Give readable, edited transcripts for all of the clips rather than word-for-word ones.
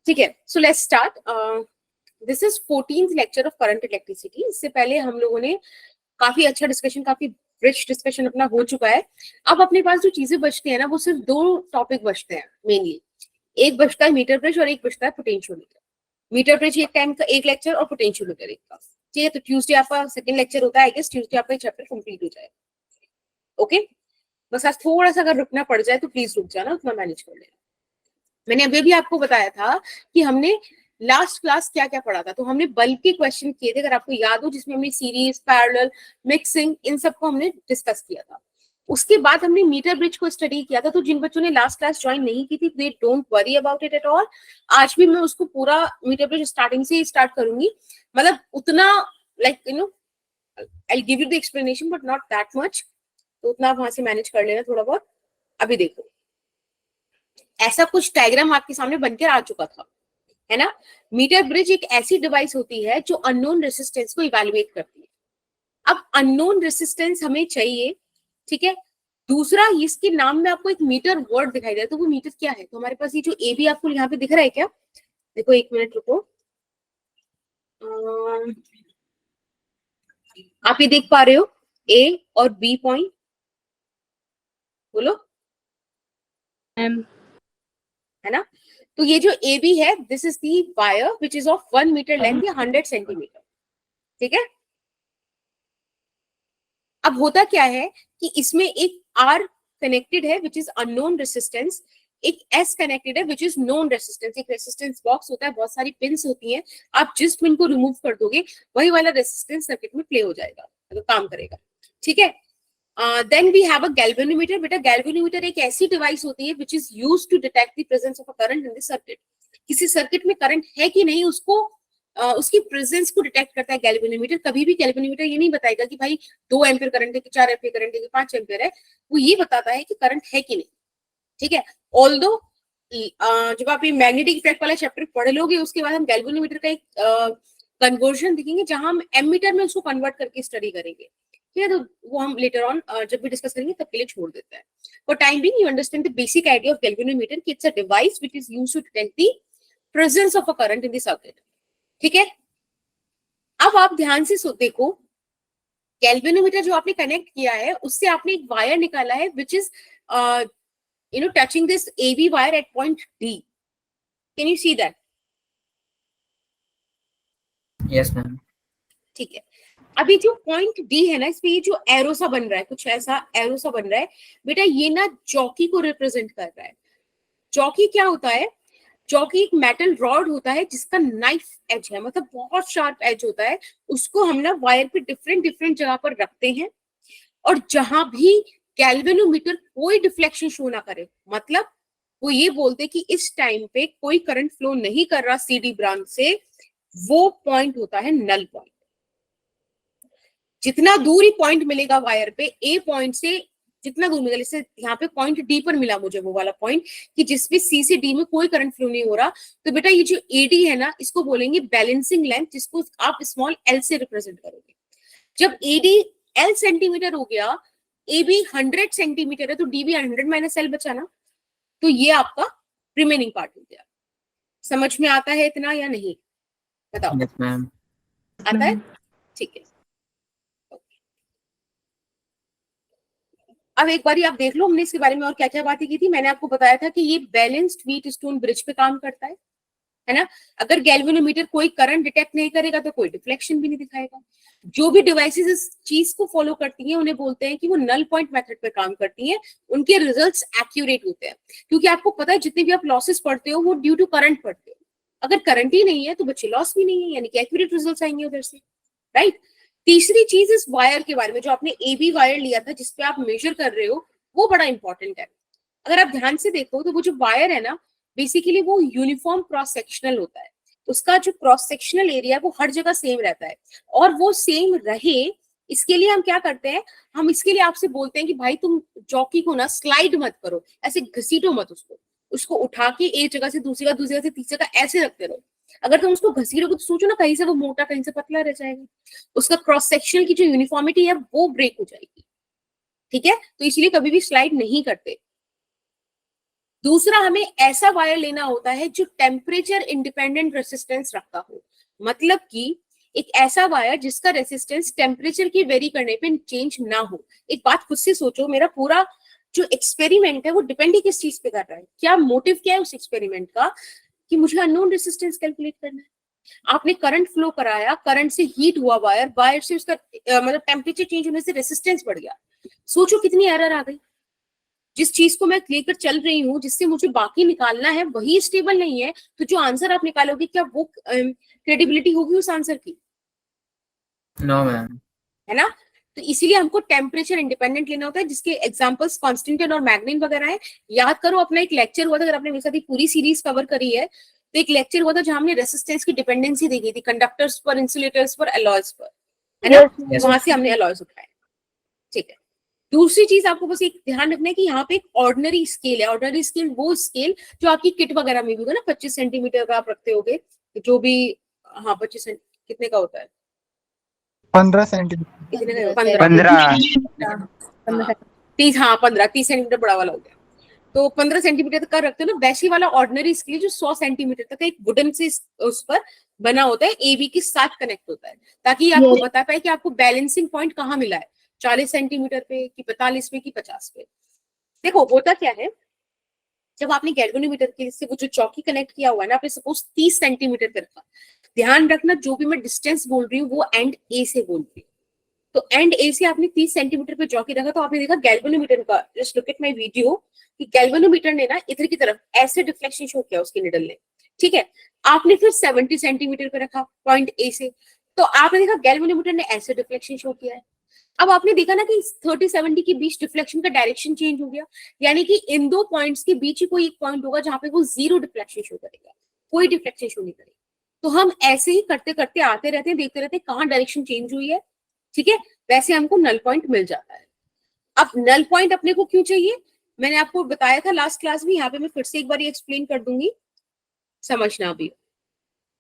ठीक है, so let's start. This is 14th lecture of current electricity. इससे पहले हम लोगों ने काफी अच्छा डिस्कशन, काफी रिच डिस्कशन अपना हो चुका है. अब अपने पास जो चीजें बचती है ना, वो सिर्फ दो टॉपिक बचते हैं मेनली. एक बचता है मीटर ब्रिज और एक बचता है पोटेंशियोमीटर. मीटर ब्रिज एक टाइम का एक लेक्चर और पोटेंशियोमीटर एक का. ठीक है, तो ट्यूसडे आपका सेकंड लेक्चर होता है. आई गेस ट्यूसडे आपका चैप्टर कंप्लीट हो जाएगा. ओके, बस आज थोड़ा सा अगर रुकना पड़ जाए तो प्लीज रुक जाना, उतना मैनेज कर लेना. मैंने अभी भी आपको बताया था कि हमने लास्ट क्लास क्या क्या पढ़ा था. तो हमने बल्क के क्वेश्चन किए थे, अगर आपको याद हो, जिसमें हमने सीरीज, पैरेलल, मिक्सिंग, इन सबको हमने डिस्कस किया था. उसके बाद हमने मीटर ब्रिज को स्टडी किया था. तो जिन बच्चों ने लास्ट क्लास ज्वाइन नहीं की थी, they don't worry about it at all. आज भी मैं उसको पूरा मीटर ब्रिज स्टार्टिंग से ही स्टार्ट करूंगी. मतलब उतना like you know I give you the explanation but not that much. तो उतना आप वहां से मैनेज कर लेना थोड़ा बहुत. अभी देखो, ऐसा कुछ डायग्राम आपके सामने बनकर आ चुका था, है ना. मीटर ब्रिज एक ऐसी डिवाइस होती है जो अननोन रेसिस्टेंस को इवैल्यूएट करती है. अब अननोन रेसिस्टेंस हमें चाहिए, ठीक है. दूसरा, इसके नाम में आपको एक मीटर वर्ड दिखाई दे रहा है, तो वो मीटर क्या है. तो हमारे पास ये जो ए बी आपको यहाँ पे दिख रहा है क्या. देखो, एक मिनट रुको. आप ये देख पा रहे हो ए और बी पॉइंट. बोलो, है ना. तो ये जो ए बी है, this is the wire which is of 1 metre length या 100 सेंटीमीटर. ठीक है. अब होता क्या है कि इसमें एक आर कनेक्टेड है विच इज अननोन रेसिस्टेंस, एक एस कनेक्टेड है विच इज नोन रेसिस्टेंस. एक रेसिस्टेंस बॉक्स होता है, बहुत सारी पिन्स होती हैं. आप जिस पिन को रिमूव कर दोगे वही वाला रेसिस्टेंस सर्किट में प्ले हो जाएगा, तो काम करेगा. ठीक है. Then we have a galvanometer. बेटा, गैल्वेनोमीटर एक ऐसी डिवाइस होती है which is used to detect the presence of a current in the circuit. किसी सर्किट में करंट है कि नहीं, उसको उसकी प्रेजेंस को डिटेक्ट करता है गैल्वेनोमीटर. कभी भी गैल्वेनोमीटर ये नहीं बताएगा कि भाई 2 एम्पीयर करंट है कि 4 एम्पीयर करंट है कि 5 एम्पीयर है. वो ये बताता है कि करंट है कि नहीं. ठीक है. ऑल्दो जब आप ये मैग्नेटिक इफेक्ट वाला चैप्टर पढ़ लोगे, उसके बाद हम गैल्वेनोमीटर का एक कन्वर्जन देखेंगे, जहां हम एमीटर में उसको कन्वर्ट करके स्टडी करेंगे. ठीक है, तो वो हम लेटर ऑन जब भी डिस्कस करेंगे तब के लिए छोड़ देते हैं. For time being, you understand the basic idea of galvanometer कि it's a device which is used to detect the presence of a current in the circuit. ठीक है. अब आप ध्यान से देखो, गैल्वेनोमीटर जो आपने कनेक्ट किया है, उससे आपने एक वायर निकाला है which is touching this AB wire eight point D. Can you see that? Yes ma'am. ठीक है. अभी जो पॉइंट D है ना, इस पे ये जो एरो सा बन रहा है, कुछ ऐसा एरो सा बन रहा है बेटा, ये ना जॉकी को रिप्रेजेंट कर रहा है. जॉकी क्या होता है? जॉकी एक मेटल रॉड होता है जिसका नाइफ एज है, मतलब बहुत शार्प एज होता है. उसको हम ना वायर पे डिफरेंट डिफरेंट जगह पर रखते हैं, और जहां भी गैल्वेनोमीटर कोई डिफ्लेक्शन शो ना करे, मतलब वो ये बोलते कि इस टाइम पे कोई करंट फ्लो नहीं कर रहा CD ब्रांच से, वो पॉइंट होता है नल पॉइंट. जितना दूर ही पॉइंट मिलेगा वायर पे, ए पॉइंट से जितना दूर मिलेगा, जैसे यहाँ पे पॉइंट डी पर मिला मुझे वो वाला पॉइंट कि जिसपे सी से डी में कोई करंट फ्लो नहीं हो रहा, तो बेटा ये जो एडी है ना, इसको बोलेंगे बैलेंसिंग लेंथ, जिसको आप स्मॉल एल से रिप्रेजेंट करोगे. जब एडी L सेंटीमीटर हो गया, ए बी 100 सेंटीमीटर है, तो डी भी 100 माइनस एल बचा ना. तो ये आपका रिमेनिंग पार्ट हो गया. समझ में आता है इतना या नहीं, बताओ. Yes ma'am. आता है. ठीक है. अब एक बारी आप देख लो, हमने इसके बारे में और क्या क्या बातें की थी. मैंने आपको बताया था कि ये बैलेंस्ड व्हीट स्टोन ब्रिज पे काम करता है ना. अगर गैल्वेनोमीटर कोई करंट डिटेक्ट नहीं करेगा तो कोई डिफ्लेक्शन भी नहीं दिखाएगा. जो भी डिवाइसेस इस चीज को फॉलो करती हैं, उन्हें बोलते हैं कि वो नल पॉइंट मेथड पे काम करती हैं. उनके रिजल्ट्स एक्यूरेट होते हैं, क्योंकि आपको पता है जितने भी आप लॉसेस पढ़ते हो वो ड्यू टू करंट पढ़ते हो. अगर करंट ही नहीं है तो बच्चे लॉस भी नहीं है, यानी कि एक्यूरेट रिजल्ट्स आएंगे उधर से, राइट. तीसरी चीज इस वायर के बारे में, जो आपने AB वायर लिया था जिसपे आप मेजर कर रहे हो, वो बड़ा इंपॉर्टेंट है. अगर आप ध्यान से देखो तो वो जो वायर है ना, बेसिकली वो यूनिफॉर्म क्रॉस सेक्शनल होता है. उसका जो क्रॉस सेक्शनल एरिया है वो हर जगह सेम रहता है, और वो सेम रहे इसके लिए हम क्या करते हैं, हम इसके लिए आपसे बोलते हैं कि भाई तुम जॉकी को ना स्लाइड मत करो, ऐसे घसीटो मत उसको. उसको उठा के एक जगह से दूसरी जगह, दूसरी जगह से तीसरी जगह ऐसे रखते रहो. अगर तुम उसको घसीटोगे तो सोचो ना, कहीं से वो मोटा कहीं से पतला रह जाएगा, उसका क्रॉस सेक्शन की जो यूनिफॉर्मिटी है वो ब्रेक हो जाएगी. ठीक है, तो इसलिए कभी भी स्लाइड नहीं करते. दूसरा, हमें ऐसा वायर लेना होता है जो टेम्परेचर इंडिपेंडेंट रेसिस्टेंस रखता हो, मतलब कि एक ऐसा वायर जिसका रेसिस्टेंस टेम्परेचर की वेरी करने पे चेंज ना हो। एक बात खुद से सोचो, मेरा पूरा जो एक्सपेरिमेंट है वो डिपेंड ही किस चीज पे कर रहा है, क्या मोटिव क्या है उस एक्सपेरिमेंट का, कि मुझे अननोन रेसिस्टेंस कैलकुलेट करना है। आपने करंट फ्लो कराया, करंट से हीट हुआ वायर, वायर से उसका मतलब टेम्परेचर चेंज होने से रेसिस्टेंस बढ़ गया। सोचो कितनी एरर आ गई। जिस चीज को मैं लेकर चल रही हूँ, जिससे मुझे बाकी निकालना है, वही स्टेबल नहीं है, तो जो आंसर आप निकालोगे क्या वो क्रेडिबिलिटी होगी उस आंसर की? No ma'am. है ना? तो इसीलिए हमको टेम्परेचर इंडिपेंडेंट लेना होता है, जिसके एग्जांपल्स कॉन्स्टेंट और मैग्नीन वगैरह है। याद करो, अपना एक लेक्चर हुआ था, अगर आपने मेरे साथ पूरी सीरीज कवर करी है, तो एक लेक्चर हुआ था जहां हमने रेसिस्टेंस की डिपेंडेंसी देखी थी, कंडक्टर्स पर, इंसुलेटर्स पर, अलॉयज पर, है ना? Yes. वहां से हमने अलॉयज उठाए। ठीक है। दूसरी चीज आपको बस एक ध्यान रखना है कि यहाँ पे एक ऑर्डिनरी स्केल है। ऑर्डिनरी स्केल वो स्केल जो आपकी किट वगैरह में भी होगा ना, 25 सेंटीमीटर का आप रखते होगे, जो भी, हाँ 25 कितने का होता है? 15 सेंटीमीटर। कितने का? 15। 15। 30, हाँ 15, 30 सेंटीमीटर बड़ा वाला हो गया। तो 15 सेंटीमीटर तक का रखते हो ना, वैसी वाला ऑर्डिनरी स्केल जो 100 सेंटीमीटर तक एक वुडन से उस पर बना होता है, एबी के साथ कनेक्ट होता है, ताकि ये आपको बता पाए कि आपको बैलेंसिंग पॉइंट कहाँ मिला है, 40 सेंटीमीटर पे कि 45 पे कि 50 पे। देखो होता क्या है, जब आपने गैल्वेनोमीटर के से वो जो चौकी कनेक्ट किया हुआ है ना, आपने सपोज 30 सेंटीमीटर पे रखा, ध्यान रखना जो भी मैं डिस्टेंस बोल रही हूँ वो एंड ए से बोल रही हूँ। तो एंड ए से आपने 30 सेंटीमीटर पे चौकी रखा, तो आपने देखा गैल्वेनोमीटर का, just look at my video, कि गैल्वेनोमीटर ने ना इधर की तरफ ऐसे डिफ्लेक्शन शो किया उसके निडल ने। ठीक है। आपने फिर 70 सेंटीमीटर पे रखा पॉइंट ए से, तो आपने देखा गैल्वेनोमीटर ने ऐसे डिफ्लेक्शन शो किया है। अब आपने देखा ना कि 30-70 के बीच डिफ्लेक्शन का डायरेक्शन चेंज हो गया, यानी कि इन दो पॉइंट्स के बीच ही कोई एक पॉइंट होगा जहां पे वो जीरो डिफ्लेक्शन शो करेगा, कोई डिफ्लेक्शन शो नहीं करेगा। तो हम ऐसे ही करते करते आते रहते हैं, देखते रहते हैं कहाँ डायरेक्शन चेंज हुई है। ठीक है। वैसे हमको नल पॉइंट मिल जाता है। अब नल पॉइंट अपने को क्यों चाहिए, मैंने आपको बताया था लास्ट क्लास में, यहाँ पे मैं फिर से एक बार एक्सप्लेन कर दूंगी, समझना भी।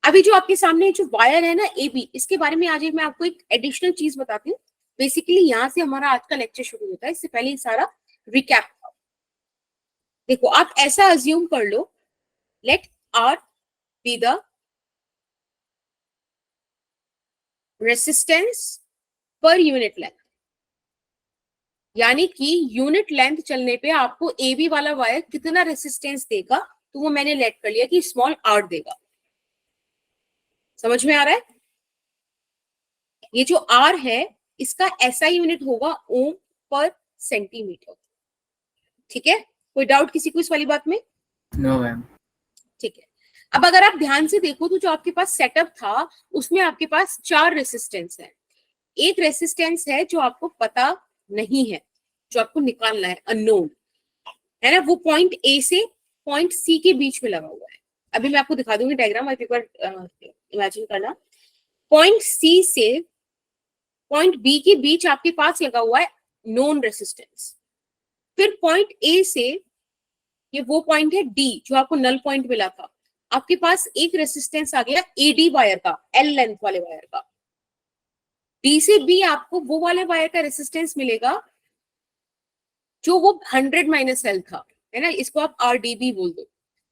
अभी जो आपके सामने जो वायर है ना एबी, इसके बारे में आज मैं आपको एक एडिशनल चीज बताती हूँ। बेसिकली यहाँ से हमारा आज का लेक्चर शुरू होता है, इससे पहले ये सारा रिकैप था। देखो आप ऐसा अज्यूम कर लो, let R be the resistance per unit length, यानी कि यूनिट लेंथ चलने पे आपको एबी वाला वायर कितना रेसिस्टेंस देगा, तो वो मैंने लेट कर लिया कि स्मॉल आर देगा। समझ में आ रहा है? ये जो आर है इसका ऐसा यूनिट होगा ओम पर सेंटीमीटर। ठीक है। कोई डाउट किसी को इस वाली बात में? No ma'am. ठीक है। अब अगर आप ध्यान से देखो तो जो आपके पास सेटअप था उसमें आपके पास 4 रेसिस्टेंस है। एक रेसिस्टेंस है जो आपको पता नहीं है, जो आपको निकालना है, अननोन है ना, वो पॉइंट ए से पॉइंट सी के बीच में लगा हुआ है। अभी मैं आपको दिखा दूंगी डायग्राम, आप एक बार इमेजिन करना। पॉइंट सी से पॉइंट बी के बीच आपके पास लगा हुआ है नोन रेसिस्टेंस। फिर पॉइंट ए से, ये वो पॉइंट है डी जो आपको नल पॉइंट मिला था, आपके पास एक रेसिस्टेंस आ गया एडी वायर का, एल लेंथ वाले वायर का। डी से बी आपको वो वाले वायर का रेसिस्टेंस मिलेगा जो वो 100 माइनस एल था, है ना, इसको आप आरडीबी बोल दो।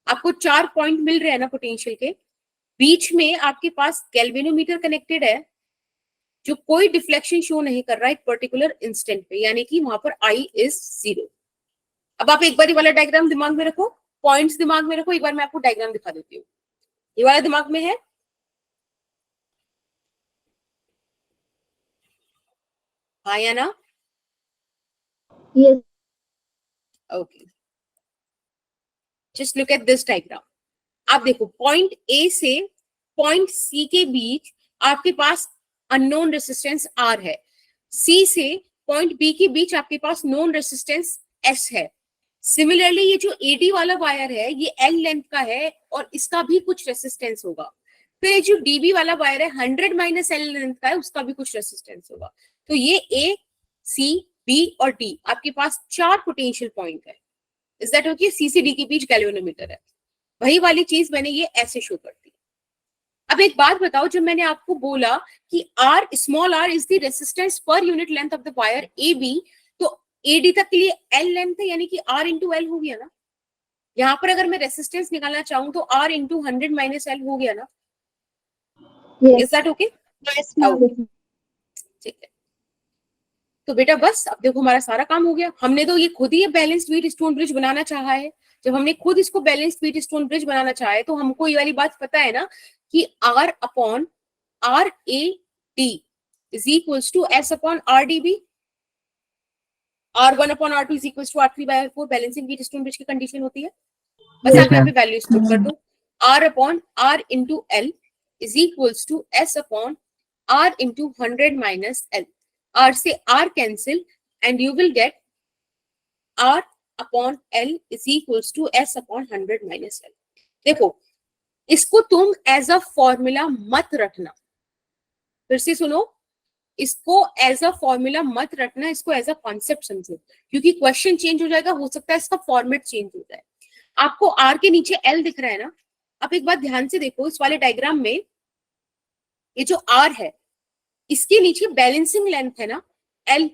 आपको 4 पॉइंट मिल रहे हैं ना पोटेंशियल के, बीच में आपके पास गैल्वेनोमीटर कनेक्टेड है जो कोई डिफ्लेक्शन शो नहीं कर रहा है एक पर्टिकुलर इंस्टेंट पे, यानी कि वहां पर आई इज 0। अब आप एक बार ये वाला डायग्राम दिमाग में रखो, पॉइंट्स दिमाग में रखो, एक बार मैं आपको डायग्राम दिखा देती हूँ। ये वाला दिमाग में है? हाँ या ना? Yes. Okay, just look at this diagram. आप देखो पॉइंट ए से पॉइंट सी के बीच आपके पास अननोन रेसिस्टेंस आर है, सी से पॉइंट बी के बीच आपके पास नोन रेसिस्टेंस एस है। सिमिलरली ये जो एडी वाला वायर है ये एल लेंथ का है और इसका भी कुछ रेसिस्टेंस होगा। फिर ये जो डीबी वाला वायर है 100 माइनस एल लेंथ का है, उसका भी कुछ रेसिस्टेंस होगा। तो ये ए, सी, बी और डी आपके पास 4 पोटेंशियल पॉइंट है। Is that okay? सी से डी के बीच गैल्वेनोमीटर है, वही वाली चीज मैंने ये ऐसे शो कर दी। अब एक बात बताओ, जब मैंने आपको बोला कि r, small r is the resistance per unit length of the wire A B, तो एडी तक के लिए एल लेंथ है, यानी कि आर इंटू एल हो गया ना। यहाँ पर अगर मैं रेसिस्टेंस निकालना चाहूँ तो R इंटू 100 माइनस एल हो गया ना, इज दैट ओके? ठीक है, तो बेटा बस अब देखो हमारा सारा काम हो गया। हमने तो ये खुद ही बैलेंस्ड व्हीट स्टोन ब्रिज बनाना चाहा है। जब हमने खुद इसको बैलेंस्ड व्हीट स्टोन ब्रिज बनाना चाहा है तो हमको ये वाली बात पता है ना कि R upon R A D is equals to S upon R D B. R1 अपॉन R2 is equals to R3/4 balancing Wheatstone bridge की कंडीशन होती है। बस आप यहाँ पे वैल्यूज पुट कर दो। R अपॉन R into L is equals to S upon R into 100 minus L. R से R cancel and you will get R अपॉन L is equals to S upon 100 minus L. देखो इसको तुम as a formula मत रखना, फिर से सुनो, इसको एज अ फॉर्मूला मत रखना, इसको एज अ कॉन्सेप्ट समझो, क्योंकि क्वेश्चन चेंज हो जाएगा, हो सकता है इसका फॉर्मेट चेंज हो जाए। आपको आर के नीचे एल दिख रहा है ना, आप एक बात ध्यान से देखो इस वाले डायग्राम में, ये जो आर है इसके नीचे बैलेंसिंग लेंथ है ना एल,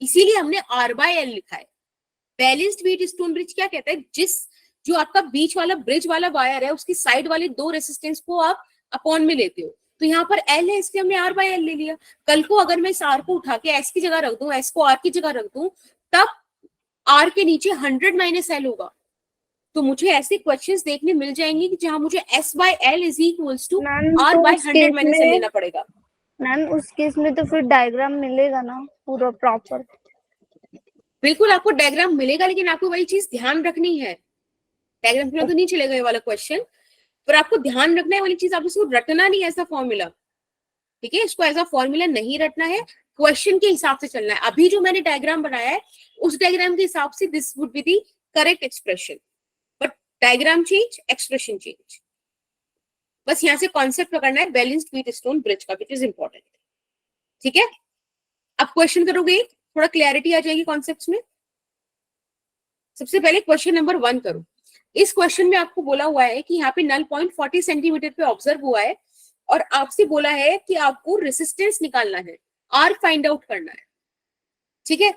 इसीलिए हमने आर बाय एल लिखा है। बैलेंस्ड व्हीट स्टोन ब्रिज क्या कहता है, जो आपका बीच वाला ब्रिज वाला वायर है उसकी साइड वाले दो रेसिस्टेंस को आप अपॉन में लेते हो, तो यहाँ पर एल है इसलिए हमने आर बाय एल ले लिया। कल को अगर मैं इस आर को उठा के एस की जगह रख दूं, एस को आर की जगह रख दूं, तब आर के नीचे 100 माइनस एल होगा। तो मुझे ऐसे क्वेश्चंस देखने मिल जाएंगे कि जहां मुझे S by L is equals to R by 100 minus L लेना पड़ेगा। मैम उस केस में तो फिर डायग्राम मिलेगा ना पूरा प्रॉपर? बिल्कुल आपको डायग्राम मिलेगा, लेकिन आपको वही चीज ध्यान रखनी है। डायग्राम तो नहीं चलेगा ये वाला क्वेश्चन, पर आपको ध्यान रखना है वाली चीज, आप इसको रटना नहीं ऐसा फॉर्मूला, ठीक है? इसको ऐसा फॉर्मूला नहीं रटना है, क्वेश्चन के हिसाब से चलना है। अभी जो मैंने डायग्राम बनाया है उस डायग्राम के हिसाब से this would be the correct expression, but diagram change, expression change. बस यहाँ से कॉन्सेप्ट पकड़ना है बैलेंस्ड व्हीट स्टोन ब्रिज का, विच इज इंपॉर्टेंट, ठीक है? अब क्वेश्चन करोगे, थोड़ा क्लैरिटी आ जाएगी कॉन्सेप्ट्स में। सबसे पहले क्वेश्चन नंबर 1 करो। इस क्वेश्चन में आपको बोला हुआ है कि यहाँ पे नल पॉइंट 40 सेंटीमीटर पे ऑब्जर्व हुआ है और आपसे बोला है कि आपको रेसिस्टेंस निकालना है, आर फाइंड आउट करना है, ठीक है?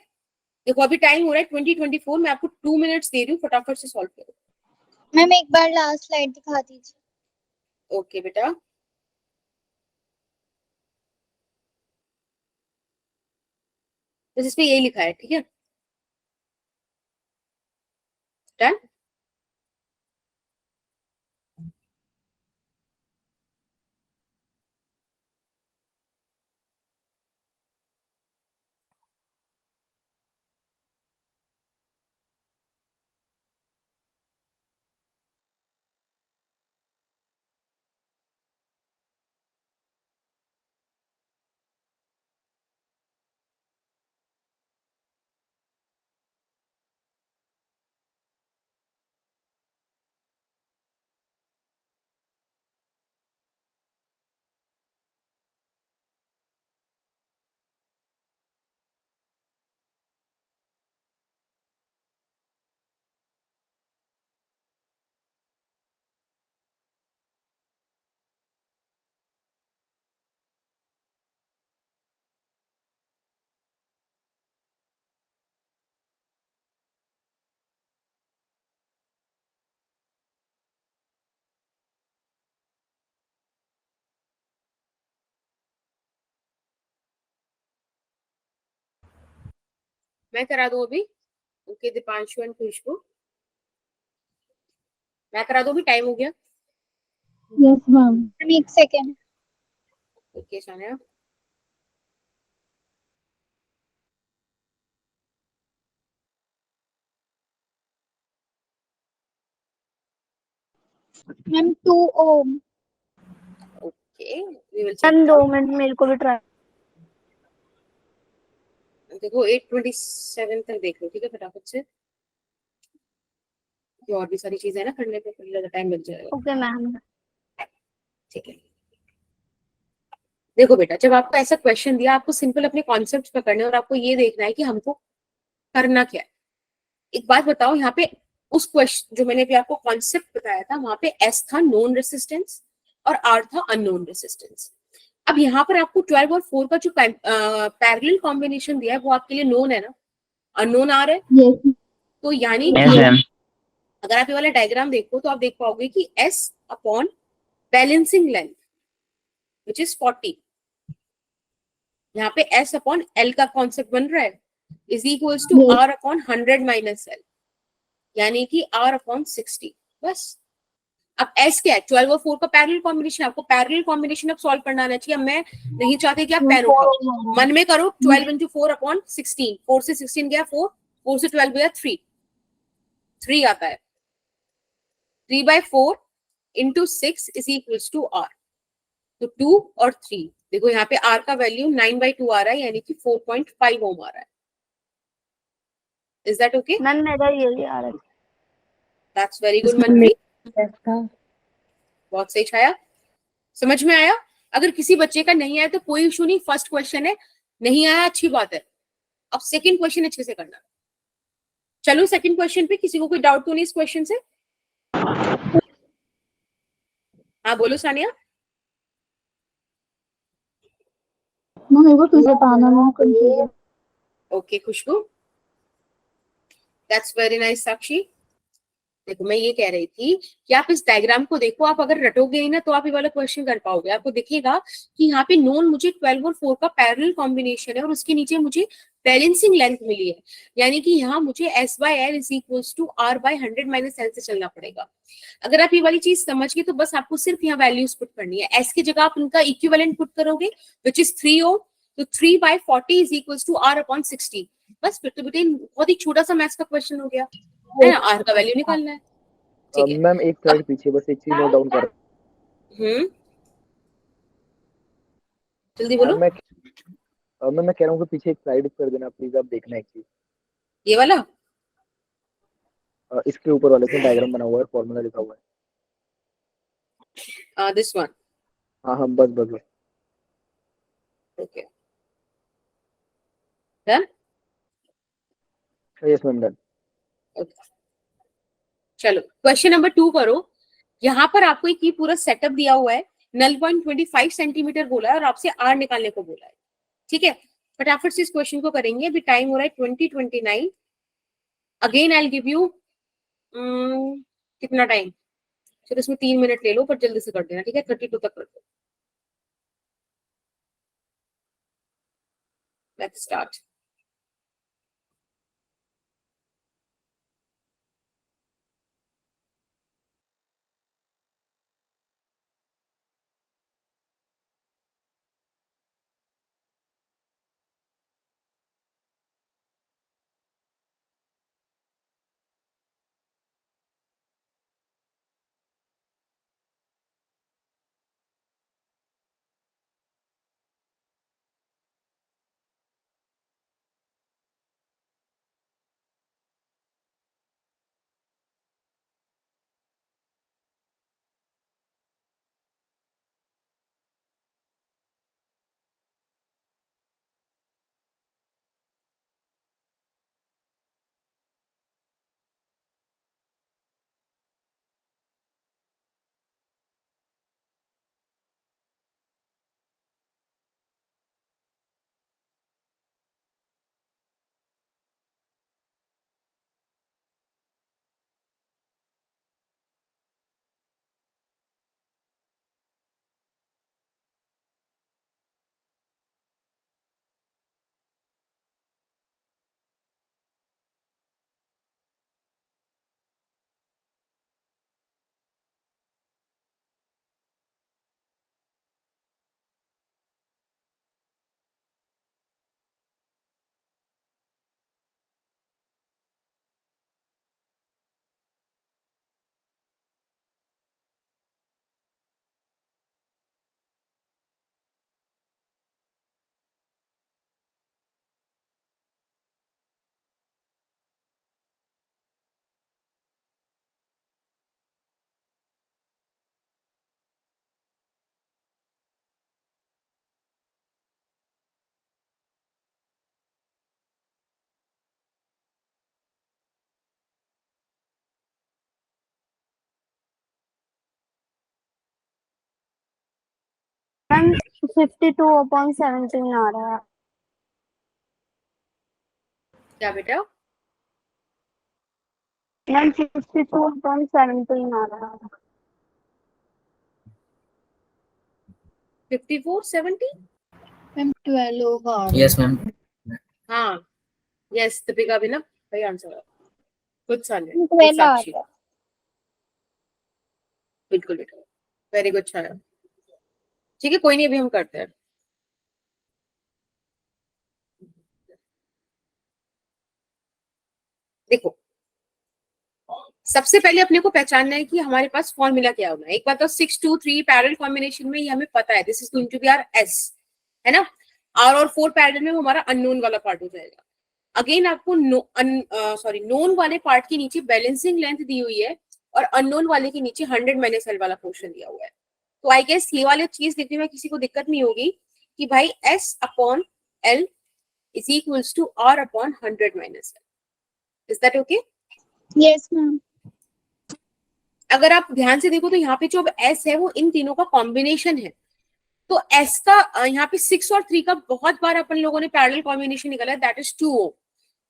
देखो अभी टाइम हो रहा है 20:24, मैं आपको 2 मिनट्स दे रही हूँ, फटाफट से सॉल्व करो। मैम एक बार लास्ट स्लाइड दिखा दीजिए। ओके बेटा, तो इस पे यही लिखा है, ठीक है? डन? मैं करा दूं अभी? ओके दीपांशु एंड खुशबू, मैं करा दूं, अभी टाइम हो गया। Yes ma'am. एक second. Okay Sania, ma'am 2 ohm. Okay we will ma'am check. 2 minute मेरे को भी ट्राई। देखो 8:27 तक देख लो, ठीक है? फटाफट से, और भी सारी चीजें ना करने पे, ज्यादा टाइम लग जाएगा, ओके मैम। ठीक है? देखो बेटा, जब आपको ऐसा क्वेश्चन दिया, आपको सिंपल अपने कॉन्सेप्ट पकड़ने और आपको ये देखना है कि हमको करना क्या है। एक बात बताओ, यहाँ पे उस क्वेश्चन जो मैंने अभी आपको कॉन्सेप्ट बताया था, वहां पे एस था नोन रेसिस्टेंस और आर था अननोन रेसिस्टेंस। अब यहाँ पर आपको 12 और 4 का जो पैरेलल कॉम्बिनेशन दिया है वो आपके लिए नोन है ना, अननोन आर है, यस तो यानी Yes, ma'am. अगर आप ये वाला डायग्राम देखो तो आप देख पाओगे कि S upon balancing length which is 40, यहाँ पे S अपॉन L का कॉन्सेप्ट बन रहा है, is equals to R upon 100 minus L, यानी कि R अपॉन 60। बस अब S क्या है, 12 और 4 का पैरेलल कॉम्बिनेशन, आपको पैरेलल कॉम्बिनेशन अब सॉल्व करना आना चाहिए। अब मैं नहीं चाहती कि आप पेन उठाओ, मन में करो 12 इंटू 4 अपॉन 16, 4 से 16 गया 4, 4 से 12 गया 3, 3 आता है, 3/4 into 6 is equals to R, तो 2 और 3, देखो यहाँ पे R का वैल्यू 9/2 आ रहा है, यानी कि 4.5 ओम आ रहा है। Is that okay? मैम मेरा यही आ रहा है। दैट्स वेरी गुड मनप्रीत, बहुत सही छाया, समझ में आया? अगर किसी बच्चे का नहीं आया तो कोई इशू नहीं, फर्स्ट क्वेश्चन है, नहीं आया अच्छी बात है। अब सेकंड क्वेश्चन अच्छे से करना। चलो सेकंड क्वेश्चन पे, किसी को कोई डाउट तो नहीं इस क्वेश्चन से? हाँ बोलो सानिया। मेरे को तुझे बताना मैं confusion. Okay Khushboo, that's very nice. Sakshi, देखो मैं ये कह रही थी कि आप इस डायग्राम को देखो, आप अगर रटोगे ही ना तो आप ये वाला क्वेश्चन कर पाओगे। आपको दिखेगा कि यहाँ पे नोन मुझे 12 और 4 का पैरेलल कॉम्बिनेशन है और उसके नीचे मुझे बैलेंसिंग लेंथ मिली है, यानी कि यहाँ मुझे S/L is equals to R/100 minus L से चलना पड़ेगा। अगर आप ये वाली चीज समझ गए तो बस आपको सिर्फ यहाँ वैल्यूज पुट करनी है। S की जगह आप उनका इक्विवेलेंट पुट करोगे विच इज 3 ओम, तो 3/40 is equals to R upon 60। बस फिर तो बेटे बहुत ही छोटा सा मैथ्स का क्वेश्चन हो गया है ना, R का वैल्यू निकालना है। ठीक है, मैम एक स्लाइड पीछे बस एक चीज नोट डाउन कर। जल्दी बोलो। मैं कह रहा हूँ कि पीछे एक स्लाइड कर देना प्लीज, आप देखना एक चीज। ये वाला इसके ऊपर वाले में डायग्राम बना हुआ है, फॉर्मूला लिखा हुआ है। This one. हाँ हाँ बस बस बस। Okay done. Yes ma'am done. चलो क्वेश्चन नंबर 2 करो। यहाँ पर आपको एक ये पूरा सेटअप दिया हुआ है, नल पॉइंट 25 सेंटीमीटर बोला है और आपसे R निकालने को बोला है। ठीक है, फटाफट से इस क्वेश्चन को करेंगे, अभी टाइम हो रहा है 20:29। अगेन आई गिव यू कितना टाइम, चलो इसमें 3 मिनट ले लो पर जल्दी से कर देना, ठीक है? 32 तक कर दो। Let's start. मैम 52/17 आ रहा है। क्या बेटा? मैम 54.17 आ रहा है। 5470? मैम 12 होगा। Yes, ma'am. हाँ, यस, दीपिका भी ना सही आंसर है। गुड सन, गुड 12 आ साक्षी, रहा है। बिल्कुल बेटा, वेरी गुड छाया। ठीक है, कोई नहीं, अभी हम करते हैं। देखो, सबसे पहले अपने को पहचानना है कि हमारे पास फॉर्मूला क्या होना है। एक बात तो 6 2 3 पैरेलल कॉम्बिनेशन में ये हमें पता है, this is going to be R S, है ना। आर और 4 पैरेलल में वो हमारा अननोन वाला पार्ट हो जाएगा। अगेन आपको नोन वाले पार्ट के नीचे बैलेंसिंग लेंथ दी हुई है और अननोन वाले के नीचे 100 माइनस एल वाला पोर्शन दिया हुआ है। तो आई गेस ये वाली चीज देखने में किसी को दिक्कत नहीं होगी कि भाई S upon L is equals to R upon 100 minus L. Is that okay? Yes ma'am. अगर आप ध्यान से देखो तो यहाँ पे जो एस है वो इन तीनों का कॉम्बिनेशन है। तो एस का यहाँ पे 6 और 3 का बहुत बार अपन लोगों ने पैरेलल कॉम्बिनेशन निकाला है, दैट इज 2 ओम।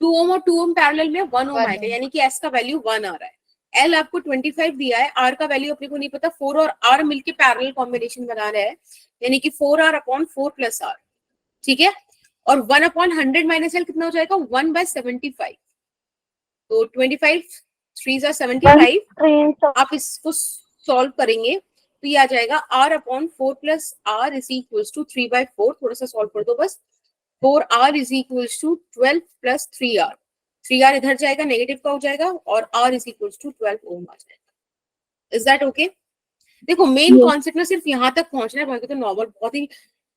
2 ओम और 2 ओम पैरेलल में 1 ओम आएगा, यानी कि एस का वैल्यू 1 आ रहा है। एल आपको 25 दिया है, आर का वैल्यू अपने को नहीं पता, 4 और आर मिलके पैरेलल कॉम्बिनेशन बना रहा है, यानी कि 4 आर अपॉन 4 प्लस आर। ठीक है, और 1 अपॉन 100 माइनस एल कितना हो जाएगा? 1/75। तो 25 3 75, आप इसको सॉल्व करेंगे तो ये आ जाएगा R upon 4 plus R is equals to 3/4। थोड़ा सा सॉल्व कर दो बस। 4r is equals to 12 plus 3r। 3r इधर जाएगा, नेगेटिव का हो जाएगा, और r इज इक्वल्स टू 12 ओम आ जाएगा। Is that okay? देखो, मेन कॉन्सेप्ट में सिर्फ यहाँ तक पहुंचना है, बाकी तो नॉर्मल बहुत ही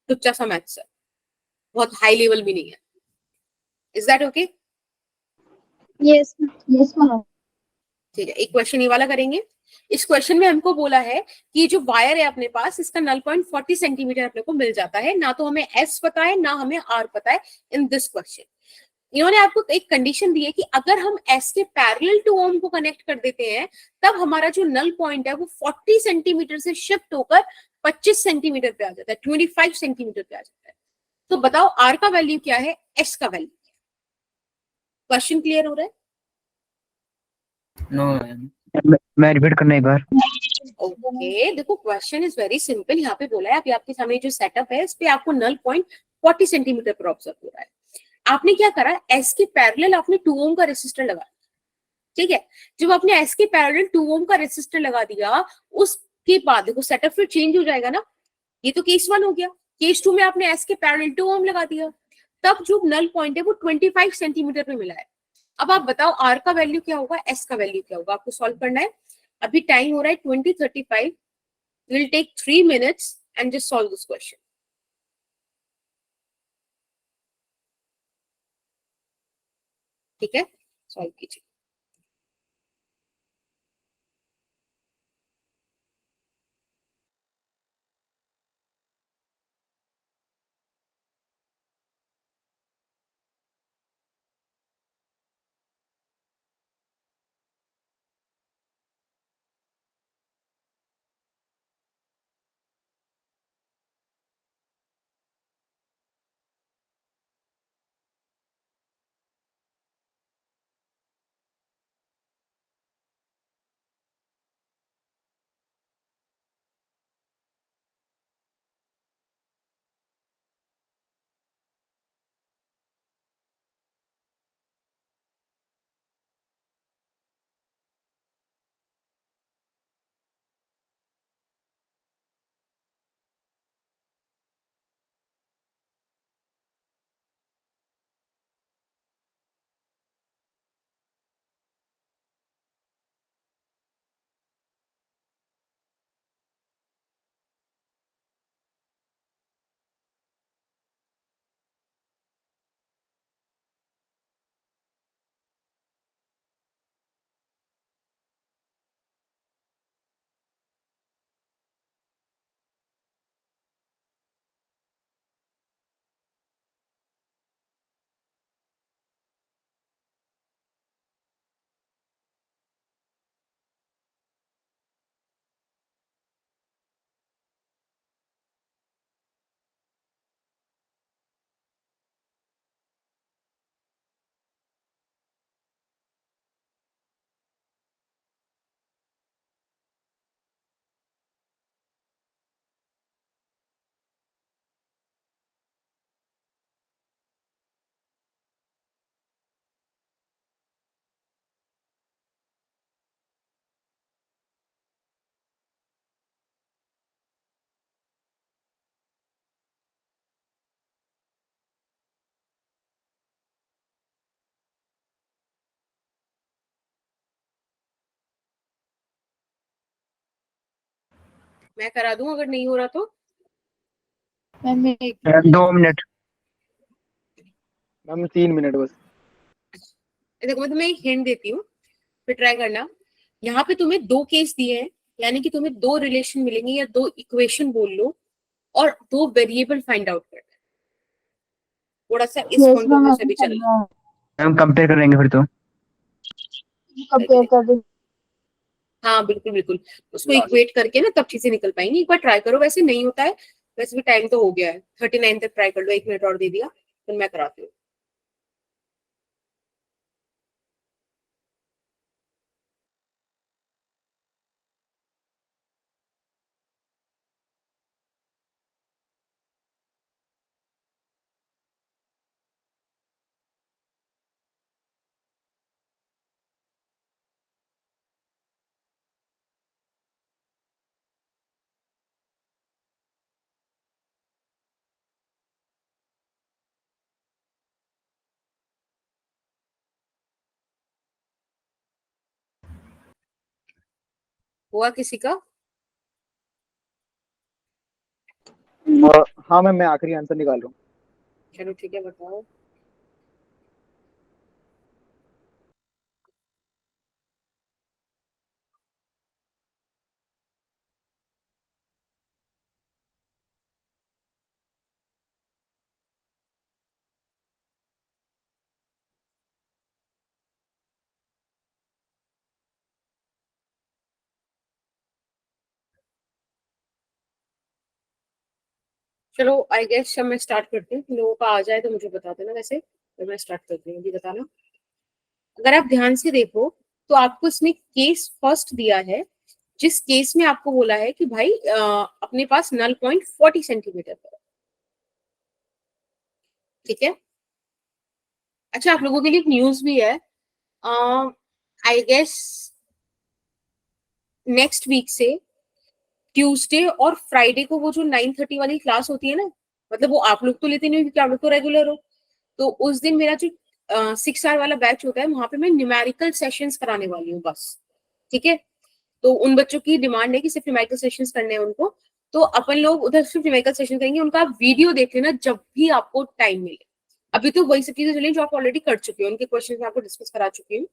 टुच्चा सा मैथ्स है, बहुत हाई लेवल भी नहीं है। Is that okay? Yes ma'am. ठीक है, एक क्वेश्चन ये वाला करेंगे। इस क्वेश्चन में हमको बोला है कि ये जो वायर है अपने पास, इसका नल पॉइंट 40 सेंटीमीटर अपने को मिल जाता है। ना तो हमें एस पता है, ना हमें आर पता है इन दिस क्वेश्चन। इन्होंने आपको एक कंडीशन दी है कि अगर हम एस के पैरेलल टू ओम को कनेक्ट कर देते हैं, तब हमारा जो नल पॉइंट है वो 40 सेंटीमीटर से शिफ्ट होकर 25 सेंटीमीटर पे आ जाता है, 25 सेंटीमीटर पे आ जाता है। तो बताओ आर का वैल्यू क्या है, एस का वैल्यू? क्वेश्चन क्लियर हो रहा है? No, ma'am. मैं रिपीट करना एक बार। ओके, देखो क्वेश्चन इज वेरी सिंपल। यहाँ पे बोला है, अभी आपके सामने जो सेटअप है, इस पे आपको नल पॉइंट 40 सेंटीमीटर पर ऑब्जर्व हो रहा है। आपने क्या करा, एस के पैरेलल आपने 2 ओम का रेसिस्टर लगा, ठीक है। जब आपने एस के पैरेलल 2 ओम का रेसिस्टर लगा दिया, उसके बाद देखो सेटअप फिर चेंज हो जाएगा ना। ये तो केस 1 हो गया। केस 2 में आपने एस के पैरेलल 2 ओम लगा दिया, तब जो नल पॉइंट है वो 25 सेंटीमीटर पे मिला है। अब आप बताओ आर का वैल्यू क्या होगा, एस का वैल्यू क्या होगा, आपको सॉल्व करना है। अभी टाइम हो रहा है 20:35। We'll take 3 minutes and just solve this question. ठीक है, सॉल्व कीजिए। मैं करा दूं अगर नहीं हो रहा तो? Ma'am 2 minute. मैम 3 मिनट बस। देखो मैं तुम्हें एक हिंट देती हूँ, फिर ट्राई करना। यहाँ पे तुम्हें 2 केस दिए हैं, यानी कि तुम्हें 2 रिलेशन मिलेंगे या 2 इक्वेशन बोल लो, और 2 वेरिएबल फाइंड आउट करना है। थोड़ा सा इस yes point of ma'am, view से अभी भी चलना करना है, हम कंपेयर करेंगे फिर तो। कंपेयर कर दो। हाँ बिल्कुल बिल्कुल, उसको लास्ट। इक्वेट करके ना तब चीजें निकल पाएंगी। एक बार ट्राई करो, वैसे नहीं होता है, वैसे भी टाइम तो हो गया है, 39 तक ट्राई कर लो, 1 मिनट और दे दिया, फिर मैं कराती हूँ। हुआ किसी का? हाँ मैम, मैं आखिरी आंसर निकाल रहा हूँ। चलो ठीक है, बताओ। चलो आई गेस अब मैं स्टार्ट करती हूँ, लोगों का आ जाए तो मुझे बता देना, वैसे तो मैं स्टार्ट करती हूँ, अभी बताना। अगर आप ध्यान से देखो तो आपको इसमें केस फर्स्ट दिया है, जिस केस में आपको बोला है कि भाई अपने पास नल पॉइंट 40 सेंटीमीटर पर है। ठीक है। अच्छा, आप लोगों के लिए एक न्यूज भी है, आई गेस नेक्स्ट वीक से ट्यूसडे और फ्राइडे को वो जो 9:30 वाली क्लास होती है ना, मतलब वो आप लोग तो लेते नहीं हो क्योंकि आप लोग तो रेगुलर हो, तो उस दिन मेरा जो 6 आवर वाला बैच होता है, वहां पे मैं न्यूमेरिकल सेशंस कराने वाली हूँ बस। ठीक है। तो उन बच्चों की डिमांड है कि सिर्फ न्यूमेरिकल सेशंस करने हैं उनको, तो अपन लोग उधर सिर्फ न्यूमेरिकल सेशन करेंगे। उनका आप वीडियो देख लेना जब भी आपको टाइम मिले। अभी तो वही सब चीजें चली जो आप ऑलरेडी कर चुके हो, उनके क्वेश्चन मैं आपको डिस्कस करा चुकी हूँ,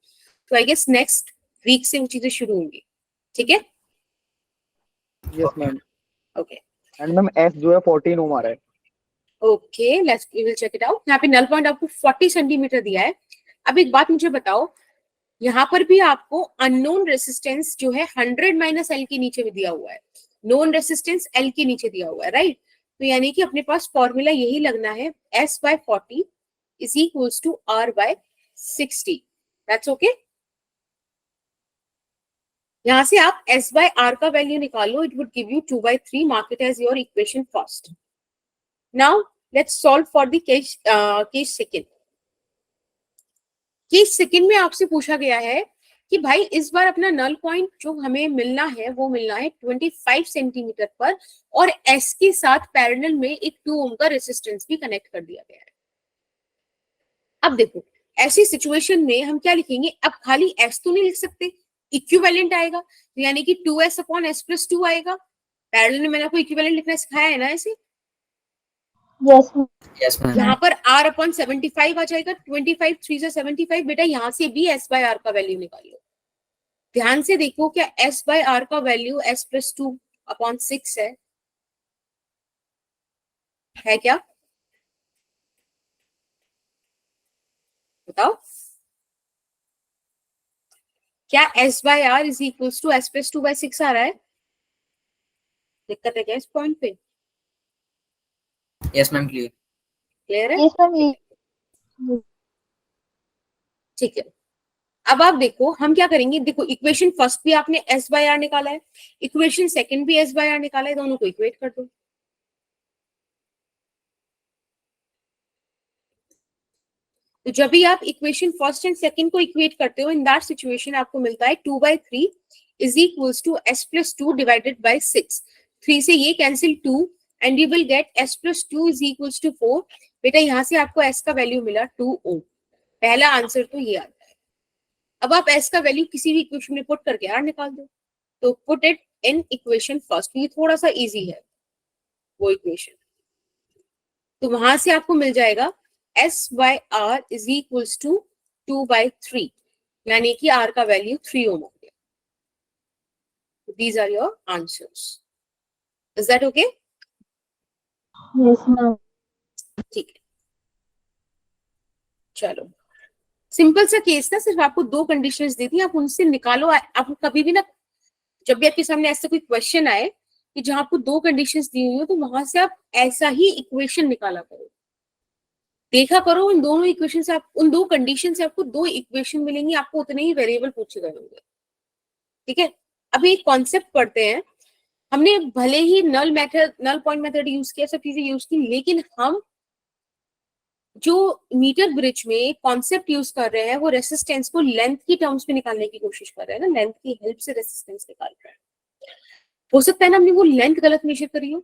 तो आई गेस नेक्स्ट वीक से वो चीजें शुरू होंगी। ठीक है। Yes ma'am. Okay and ma'am S जो है 14 ओम आ रहा है। Okay, let's we will check it out. यहाँ पे नल पॉइंट आपको 40 सेंटीमीटर दिया है। अब एक बात मुझे बताओ, यहाँ पर भी आपको अननोन रेसिस्टेंस जो है 100 माइनस एल के नीचे में दिया हुआ है, नोन रेसिस्टेंस एल के नीचे दिया हुआ है, राइट? तो यानी कि अपने पास फॉर्मूला यही लगना है, S by 40 is equals to R by 60. That's okay? यहाँ से आप S by R का वैल्यू निकालो, it would give you 2/3. Mark it as your equation first. Now let's solve for the case second. Case second में आपसे पूछा गया है कि भाई इस बार अपना नल पॉइंट जो हमें मिलना है वो मिलना है 25 सेंटीमीटर पर, और एस के साथ पैरेलल में एक 2 ओम का रेसिस्टेंस भी कनेक्ट कर दिया गया है। अब देखो, ऐसी सिचुएशन में हम क्या लिखेंगे? अब खाली एस तो नहीं लिख सकते, इक्विवेलेंट आएगा, तो यानी कि 2s अपॉन s प्लस 2 आएगा। पैरेलल में मैंने आपको इक्विवेलेंट लिखना सिखाया है ना ऐसे। Yes Yes, ma'am. यहाँ पर r अपॉन 75 आ जाएगा, 25 3 से 75। बेटा यहाँ से भी s बाय r का वैल्यू निकालो। ध्यान से देखो, क्या s बाय r का वैल्यू s प्लस 2 अपॉन 6 है क्या? बताओ, क्या s by r is equal to s plus 2 by 6 आ रहा है? दिक्कत है क्या इस पॉइंट पे? Yes, ma'am. Clear. क्लियर है? Yes ma'am. ठीक है। अब आप देखो हम क्या करेंगे, देखो इक्वेशन फर्स्ट भी आपने s बाय r निकाला है, इक्वेशन सेकंड भी s बाय r निकाला है, दोनों को इक्वेट कर दो। तो जब भी आप इक्वेशन फर्स्ट एंड सेकंड को इक्वेट करते हो, इन दैट सिचुएशन आपको मिलता है 2/3 is equals to s plus 2 divided by 6। 3 से ये cancel 2 and you will get s plus 2 is equals to 4। बेटा यहाँ से आपको s का वैल्यू मिला 2 ओम। पहला आंसर तो ये आता है। अब आप s का वैल्यू किसी भी इक्वेशन में पुट करके r निकाल दो। तो put it in equation first, ये थोड़ा सा इजी है वो इक्वेशन। तो वहां से आपको मिल जाएगा s by r is equals to 2/3, यानी कि r का वैल्यू 3 ओम हो गया। These are your answers. Is that okay? Yes, ma'am. ठीक है, चलो सिंपल सा केस ना, सिर्फ आपको दो कंडीशंस दी थी, आप उनसे निकालो। आप कभी भी ना, जब भी आपके सामने ऐसा कोई क्वेश्चन आए कि जहां आपको दो कंडीशंस दी हुई हो, तो वहां से आप ऐसा ही इक्वेशन निकाला करो, देखा करो उन दोनों इक्वेशन से, आप उन दो कंडीशन से आपको दो इक्वेशन मिलेंगी, आपको उतने ही वेरिएबल पूछे गए होंगे। ठीक है, अभी एक कॉन्सेप्ट पढ़ते हैं। हमने भले ही null method, null point method use किया, सब चीजें यूज की, लेकिन हम जो मीटर ब्रिज में कॉन्सेप्ट यूज कर रहे हैं वो रेसिस्टेंस को लेंथ की टर्म्स में निकालने की कोशिश कर रहे हैं ना, लेंथ की हेल्प से रेसिस्टेंस निकाल रहे हैं। हो सकता है ना हमने वो लेंथ गलत मेजर करी हो,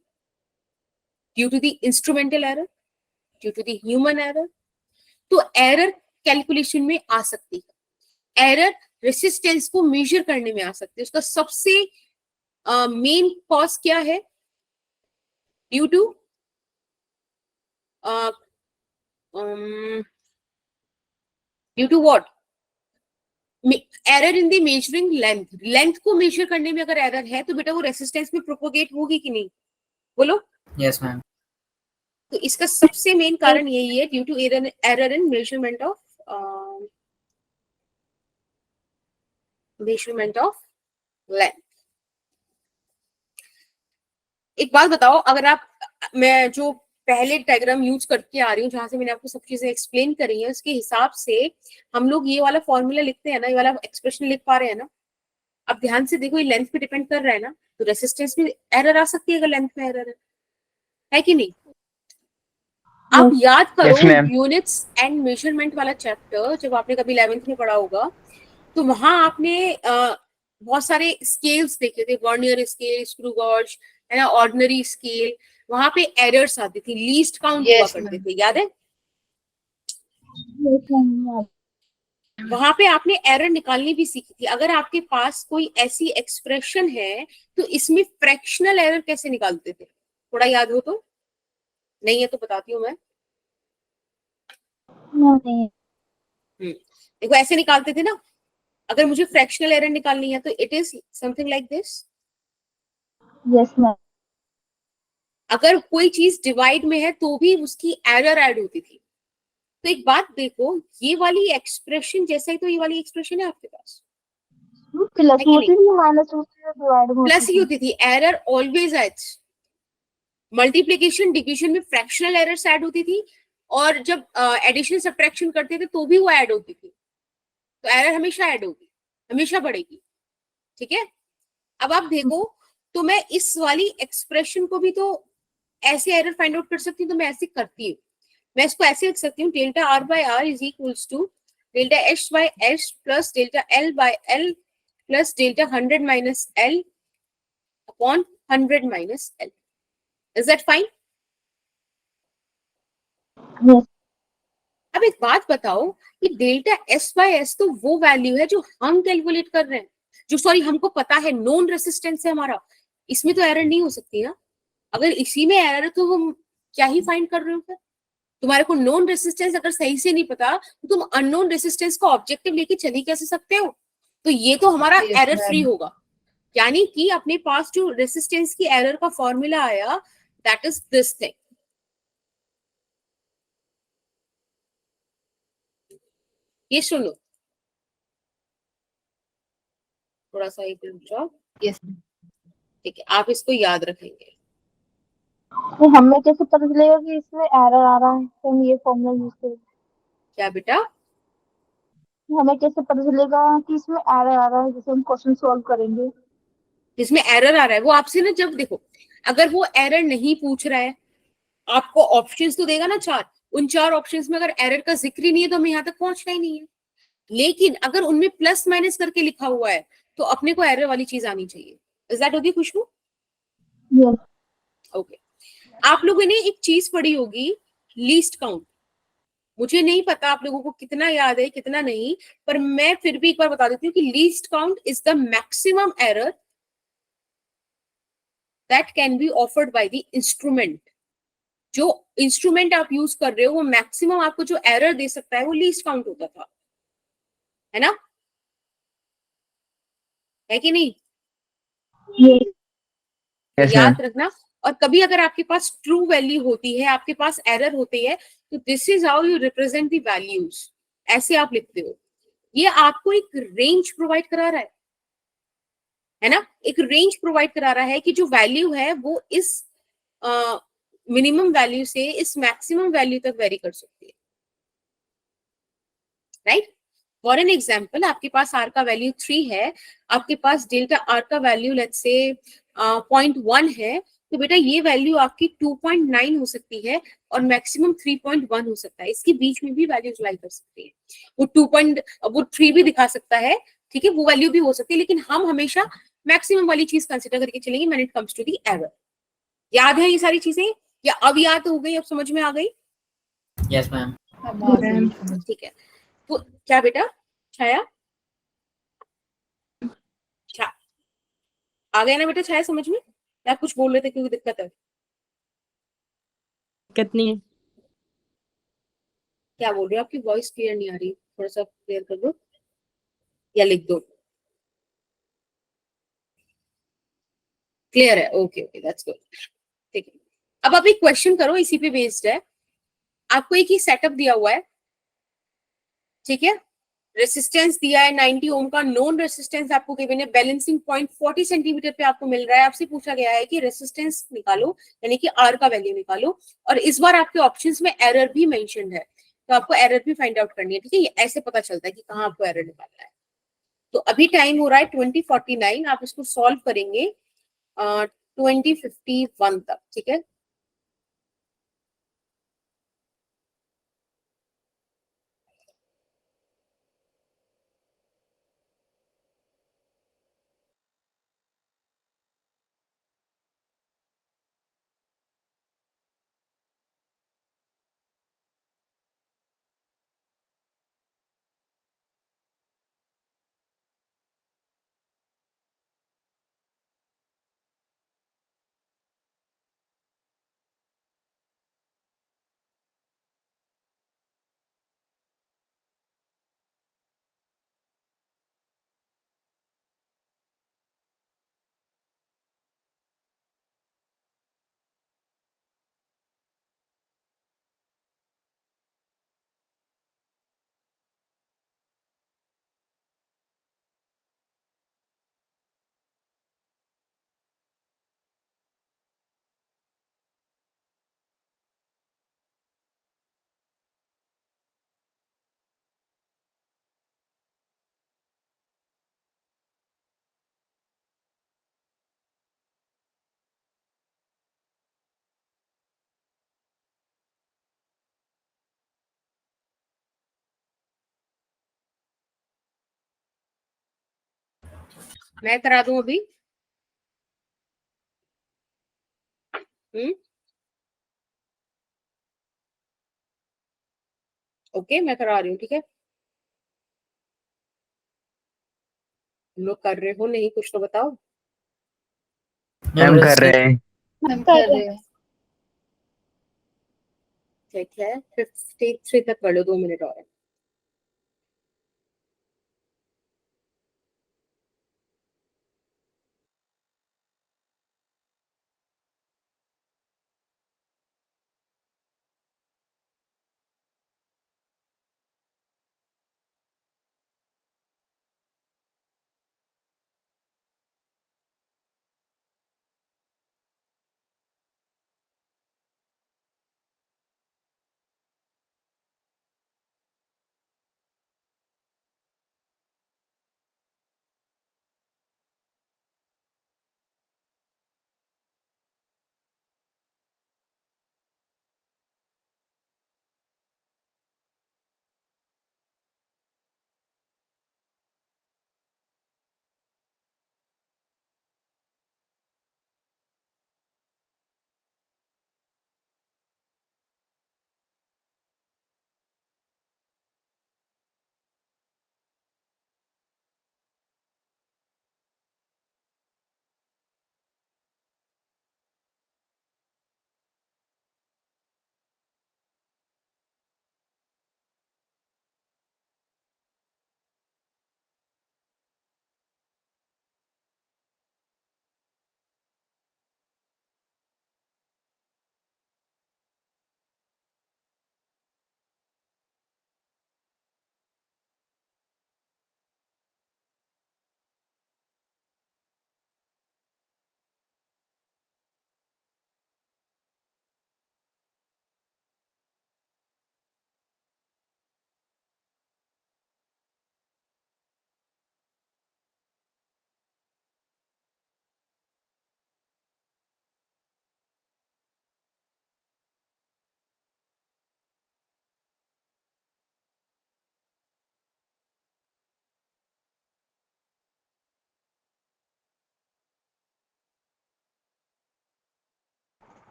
due to the instrumental error, due to the human error. तो एरर कैलकुलेशन में आ सकती है, एरर रेसिस्टेंस को मेजर करने में आ सकती है। उसका सबसे मेन कॉज क्या है? Due to due to what? Error in the measuring length. Length को मेजर करने में अगर एरर है तो बेटा वो रेसिस्टेंस में प्रोपोगेट होगी कि नहीं? बोलो। Yes, ma'am. तो इसका सबसे मेन कारण यही है, due to error in measurement of length. एक बात बताओ, अगर आप, मैं जो पहले डायग्राम यूज करके आ रही हूँ, जहां से मैंने आपको सब चीजें एक्सप्लेन करी है, उसके हिसाब से हम लोग ये वाला फॉर्मूला लिखते हैं ना, ये वाला एक्सप्रेशन लिख पा रहे हैं ना? अब ध्यान से देखो, ये लेंथ पे डिपेंड कर रहा है ना, तो रेसिस्टेंस में एरर आ सकती है अगर लेंथ में एरर है कि नहीं? आप याद Yes, करो ma'am. यूनिट्स एंड मेजरमेंट वाला चैप्टर, जब आपने कभी 11th में पढ़ा होगा, तो वहां आपने बहुत सारे स्केल्स देखे थे, वर्नियर स्केल, स्क्रू गॉज, है ना, ऑर्डिनरी स्केल। वहां पे एरर्स आती थी, लीस्ट काउंट हुआ करते थे, याद है? Yes, ma'am. वहां पे आपने एरर निकालनी भी सीखी थी। अगर आपके पास कोई ऐसी एक्सप्रेशन है तो इसमें फ्रैक्शनल एरर कैसे निकालते थे? थोड़ा याद हो तो? नहीं है तो बताती हूँ मैं। नहीं। देखो ऐसे निकालते थे ना, अगर मुझे फ्रैक्शनल एरर निकालनी है तो it is something like this. Yes, ma'am. अगर कोई चीज डिवाइड में है तो भी उसकी एरर ऐड होती थी। तो एक बात देखो, ये वाली एक्सप्रेशन जैसा ही तो ये वाली एक्सप्रेशन है आपके पास, प्लस है कि होती नहीं? थी, माइनस होती थी, डिवाइड प्लस ही होती थी। होती थी, error always adds. Multiplication division में फ्रैक्शनल एरर्स ऐड होती थी, और जब एडिशन सब्ट्रैक्शन करते थे तो भी वो ऐड होती थी। तो एरर हमेशा ऐड होगी, हमेशा बढ़ेगी। ठीक है, अब आप देखो, तो मैं इस वाली एक्सप्रेशन को भी तो ऐसे एरर फाइंड आउट कर सकती हूँ, तो मैं ऐसे करती हूँ। मैं इसको ऐसे लिख सकती हूँ, delta R by R is equals to delta H by H plus delta L by L plus delta 100 minus L upon 100 minus L. Is that fine? Yes. अब एक बात बताओ कि डेल्टा एस बाय एस तो वो value है जो हम कैलकुलेट कर रहे हैं, जो सॉरी हमको पता है, नॉन रेसिस्टेंस है हमारा, इसमें तो एरर नहीं हो सकती ना। अगर इसी में एरर है तो हम क्या ही फाइंड कर रहे हो फिर? तुम्हारे को नॉन रेसिस्टेंस अगर सही से नहीं पता तो तुम अननोन रेसिस्टेंस का ऑब्जेक्टिव लेके चल ही कैसे सकते हो? तो ये तो हमारा एरर फ्री होगा, यानी कि अपने पास जो रेसिस्टेंस की एरर का फॉर्मूला आया, दैट इज दिस थिंग। ये सुनो, थोड़ा सा एक रुक जाओ। Yes. ठीक है, आप इसको याद रखेंगे। तो हमें कैसे पता चलेगा कि इसमें एरर आ रहा है, तो हम ये फॉर्मूला यूज करें? क्या बेटा? हमें कैसे पता चलेगा कि इसमें एरर आ रहा है, जैसे हम क्वेश्चन सॉल्व करेंगे? जिसमें एरर आ रहा है वो आपसे ना, जब देखो, अगर वो एरर नहीं पूछ रहा है, आपको ऑप्शंस तो देगा ना 4, उन 4 ऑप्शंस में अगर एरर का जिक्र ही नहीं है तो हमें यहाँ तक पहुंचना ही नहीं है। लेकिन अगर उनमें प्लस माइनस करके लिखा हुआ है तो अपने को एरर वाली चीज आनी चाहिए। Is that okay Khushboo? Yes. Okay. आप लोगों ने एक चीज पढ़ी होगी, लीस्ट काउंट। मुझे नहीं पता आप लोगों को कितना याद है कितना नहीं, पर मैं फिर भी एक बार बता देती हूँ कि least count is the maximum error that can be offered by the instrument. जो इंस्ट्रूमेंट आप यूज कर रहे हो वो मैक्सिमम आपको जो एरर दे सकता है वो लीस्ट काउंट होता था, है ना, है कि नहीं? Yes. तो Yes, याद ma'am. रखना। और कभी अगर आपके पास ट्रू वैल्यू होती है, आपके पास एरर होती है, तो this is how you represent the values, ऐसे आप लिखते हो। ये आपको एक रेंज प्रोवाइड करा रहा है ना, एक रेंज प्रोवाइड करा रहा है कि जो वैल्यू है वो इस मिनिमम वैल्यू से इस मैक्सिमम वैल्यू तक वेरी कर सकती है, राइट। फॉर एन एग्जाम्पल, आपके पास आर का वैल्यू 3 है, आपके पास डेल्टा आर का वैल्यू लेट्स से 0.1 है, तो बेटा ये वैल्यू आपकी 2.9 हो सकती है और मैक्सिमम 3.1 हो सकता है। इसके बीच में भी वैल्यूज लाई कर सकती है। वो 3 भी दिखा सकता है, ठीक है, वो वैल्यू भी हो सकती है, लेकिन हम हमेशा मैक्सिमम वाली चीज कंसिडर करके चलेंगे when it comes to the error. याद है ये सारी चीजें, या अब याद हो गई, अब समझ में आ गई? Yes, ma'am. ठीक है। तो क्या बेटा छाया, छा आ गया ना बेटा छाया समझ में? या आप कुछ बोल रहे थे, क्योंकि दिक्कत है? दिक्कत नहीं है। क्या बोल रहे हो? आपकी वॉइस क्लियर नहीं आ रही, थोड़ा सा क्लियर कर दो या लिख दो। क्लियर है? Okay okay, that's good. ठीक है, अब आप एक क्वेश्चन करो, इसी पे बेस्ड है। आपको एक ही सेटअप दिया हुआ है, ठीक है, रेसिस्टेंस दिया है 90 ओम का, नॉन रेसिस्टेंस आपको गिवन है, बैलेंसिंग पॉइंट 40 सेंटीमीटर पे आपको मिल रहा है। आपसे पूछा गया है कि रेसिस्टेंस निकालो, यानी कि आर का वैल्यू निकालो, और इस बार आपके ऑप्शंस में एरर भी मेंशन्ड है, तो आपको एरर भी फाइंड आउट करनी है, ठीक है। ये ऐसे पता चलता है कि कहाँ आपको एरर निकालना है। तो अभी टाइम हो रहा है 2049, आप इसको सॉल्व करेंगे 2051 तक, ठीक है। मैं करा दूं अभी? ओके, मैं करा रही हूँ, ठीक है। तुम लोग कर रहे हो नहीं, कुछ तो बताओ। Ma'am, हम कर resistance. रहे हैं। हम कर रहे हैं। ठीक है, 53 तक कर लो, 2 मिनट और है।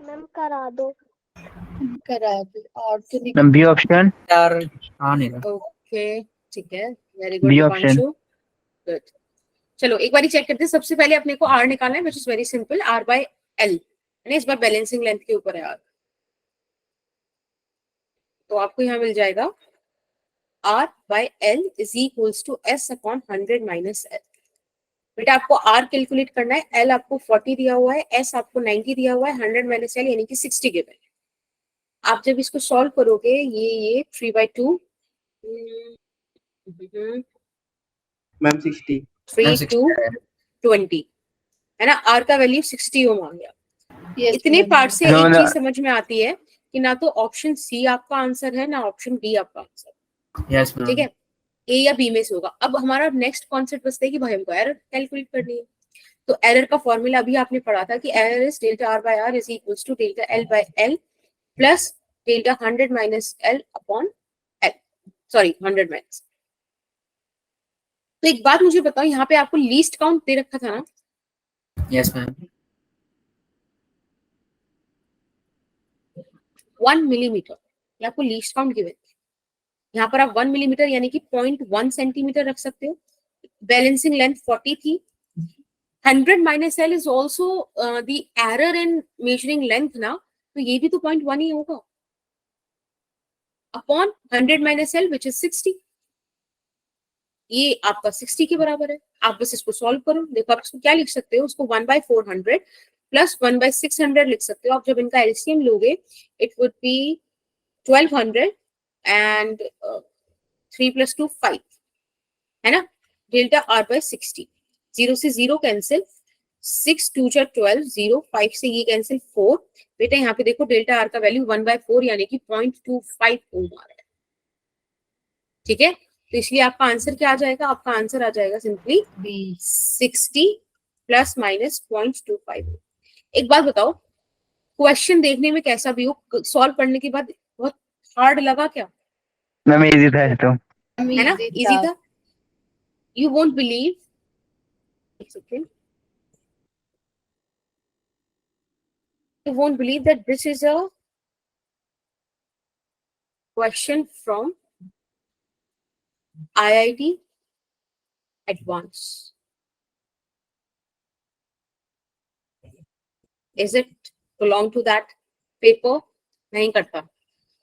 मैम करा दो। करा दो और तो नहीं। Ma'am B option. यार आ नहीं रहा। ओके ठीक है, very good B option. Deepanshu, good. चलो एक बार चेक करते हैं। सबसे पहले अपने को आर निकालना है, which is very simple, R by L, यानी इस बार बैलेंसिंग लेंथ के ऊपर है आर। तो आपको यहाँ मिल जाएगा R by L is equals to S upon 100 minus L. बेटा आपको आर कैलकुलेट करना है, एल आपको 40 दिया हुआ है, एस आपको 90 दिया हुआ है, 100 माइनस एल यानी कि 60 गिवन है। आप जब इसको सॉल्व करोगे ये 3/2 मैम 60। 3 2 20 है ना, आर का वैल्यू 60 ओम आ गया। इतने पार्ट से एक चीज समझ में आती है कि ना तो ऑप्शन सी आपका आंसर है ना ऑप्शन डी आपका आंसर। Yes ma'am. ठीक है, ए या बी में से होगा। अब हमारा नेक्स्ट कॉन्सेप्ट बचता है कि भाई हमको एरर कैलकुलेट करनी है। तो एरर का फॉर्मूला अभी आपने पढ़ा था कि error is delta R by R is equals to delta L by L plus delta 100 minus L upon L, sorry 100 minus. तो एक बात मुझे बताओ, यहाँ पे आपको लीस्ट काउंट दे रखा था ना? Yes ma'am. 1 मिलीमीटर, ये आपको लीस्ट काउंट गिवन है। यहाँ पर आप 1 मिलीमीटर यानी कि 0.1 सेंटीमीटर रख सकते हो। बैलेंसिंग लेंथ 40 थी। 100 minus L is also the error in measuring length ना, तो ये भी तो 0.1 ही होगा upon 100 minus L which is 60। ये आपका 60 के बराबर है। आप बस इसको सॉल्व करो। देखो आप इसको क्या लिख सकते हो, उसको 1/400 प्लस 1/600 लिख सकते हो। आप जब इनका एलसीएम लोगे इट वुड बी 1200 एंड 3 + 2 5 है ना। डेल्टा आर बाय 60, 0 से 0 कैंसिल, 6 2 जा 12, 0 5 से ये कैंसिल 4। बेटा यहाँ पे देखो डेल्टा आर का वैल्यू 1/4 यानी कि 0.25 ओम आ रहा है। ठीक है, तो इसलिए आपका आंसर क्या आ जाएगा? आपका आंसर आ जाएगा सिंपली 60 प्लस माइनस 0.25। एक बात बताओ, क्वेश्चन देखने में कैसा भी हो, सॉल्व करने के बाद बहुत हार्ड लगा क्या? मैम इजी था ये तो। है ना, इजी था। यू वोंट बिलीव, एक second, you won't believe that this is a question from IIT Advance. Is it belong to that paper? नहीं करता।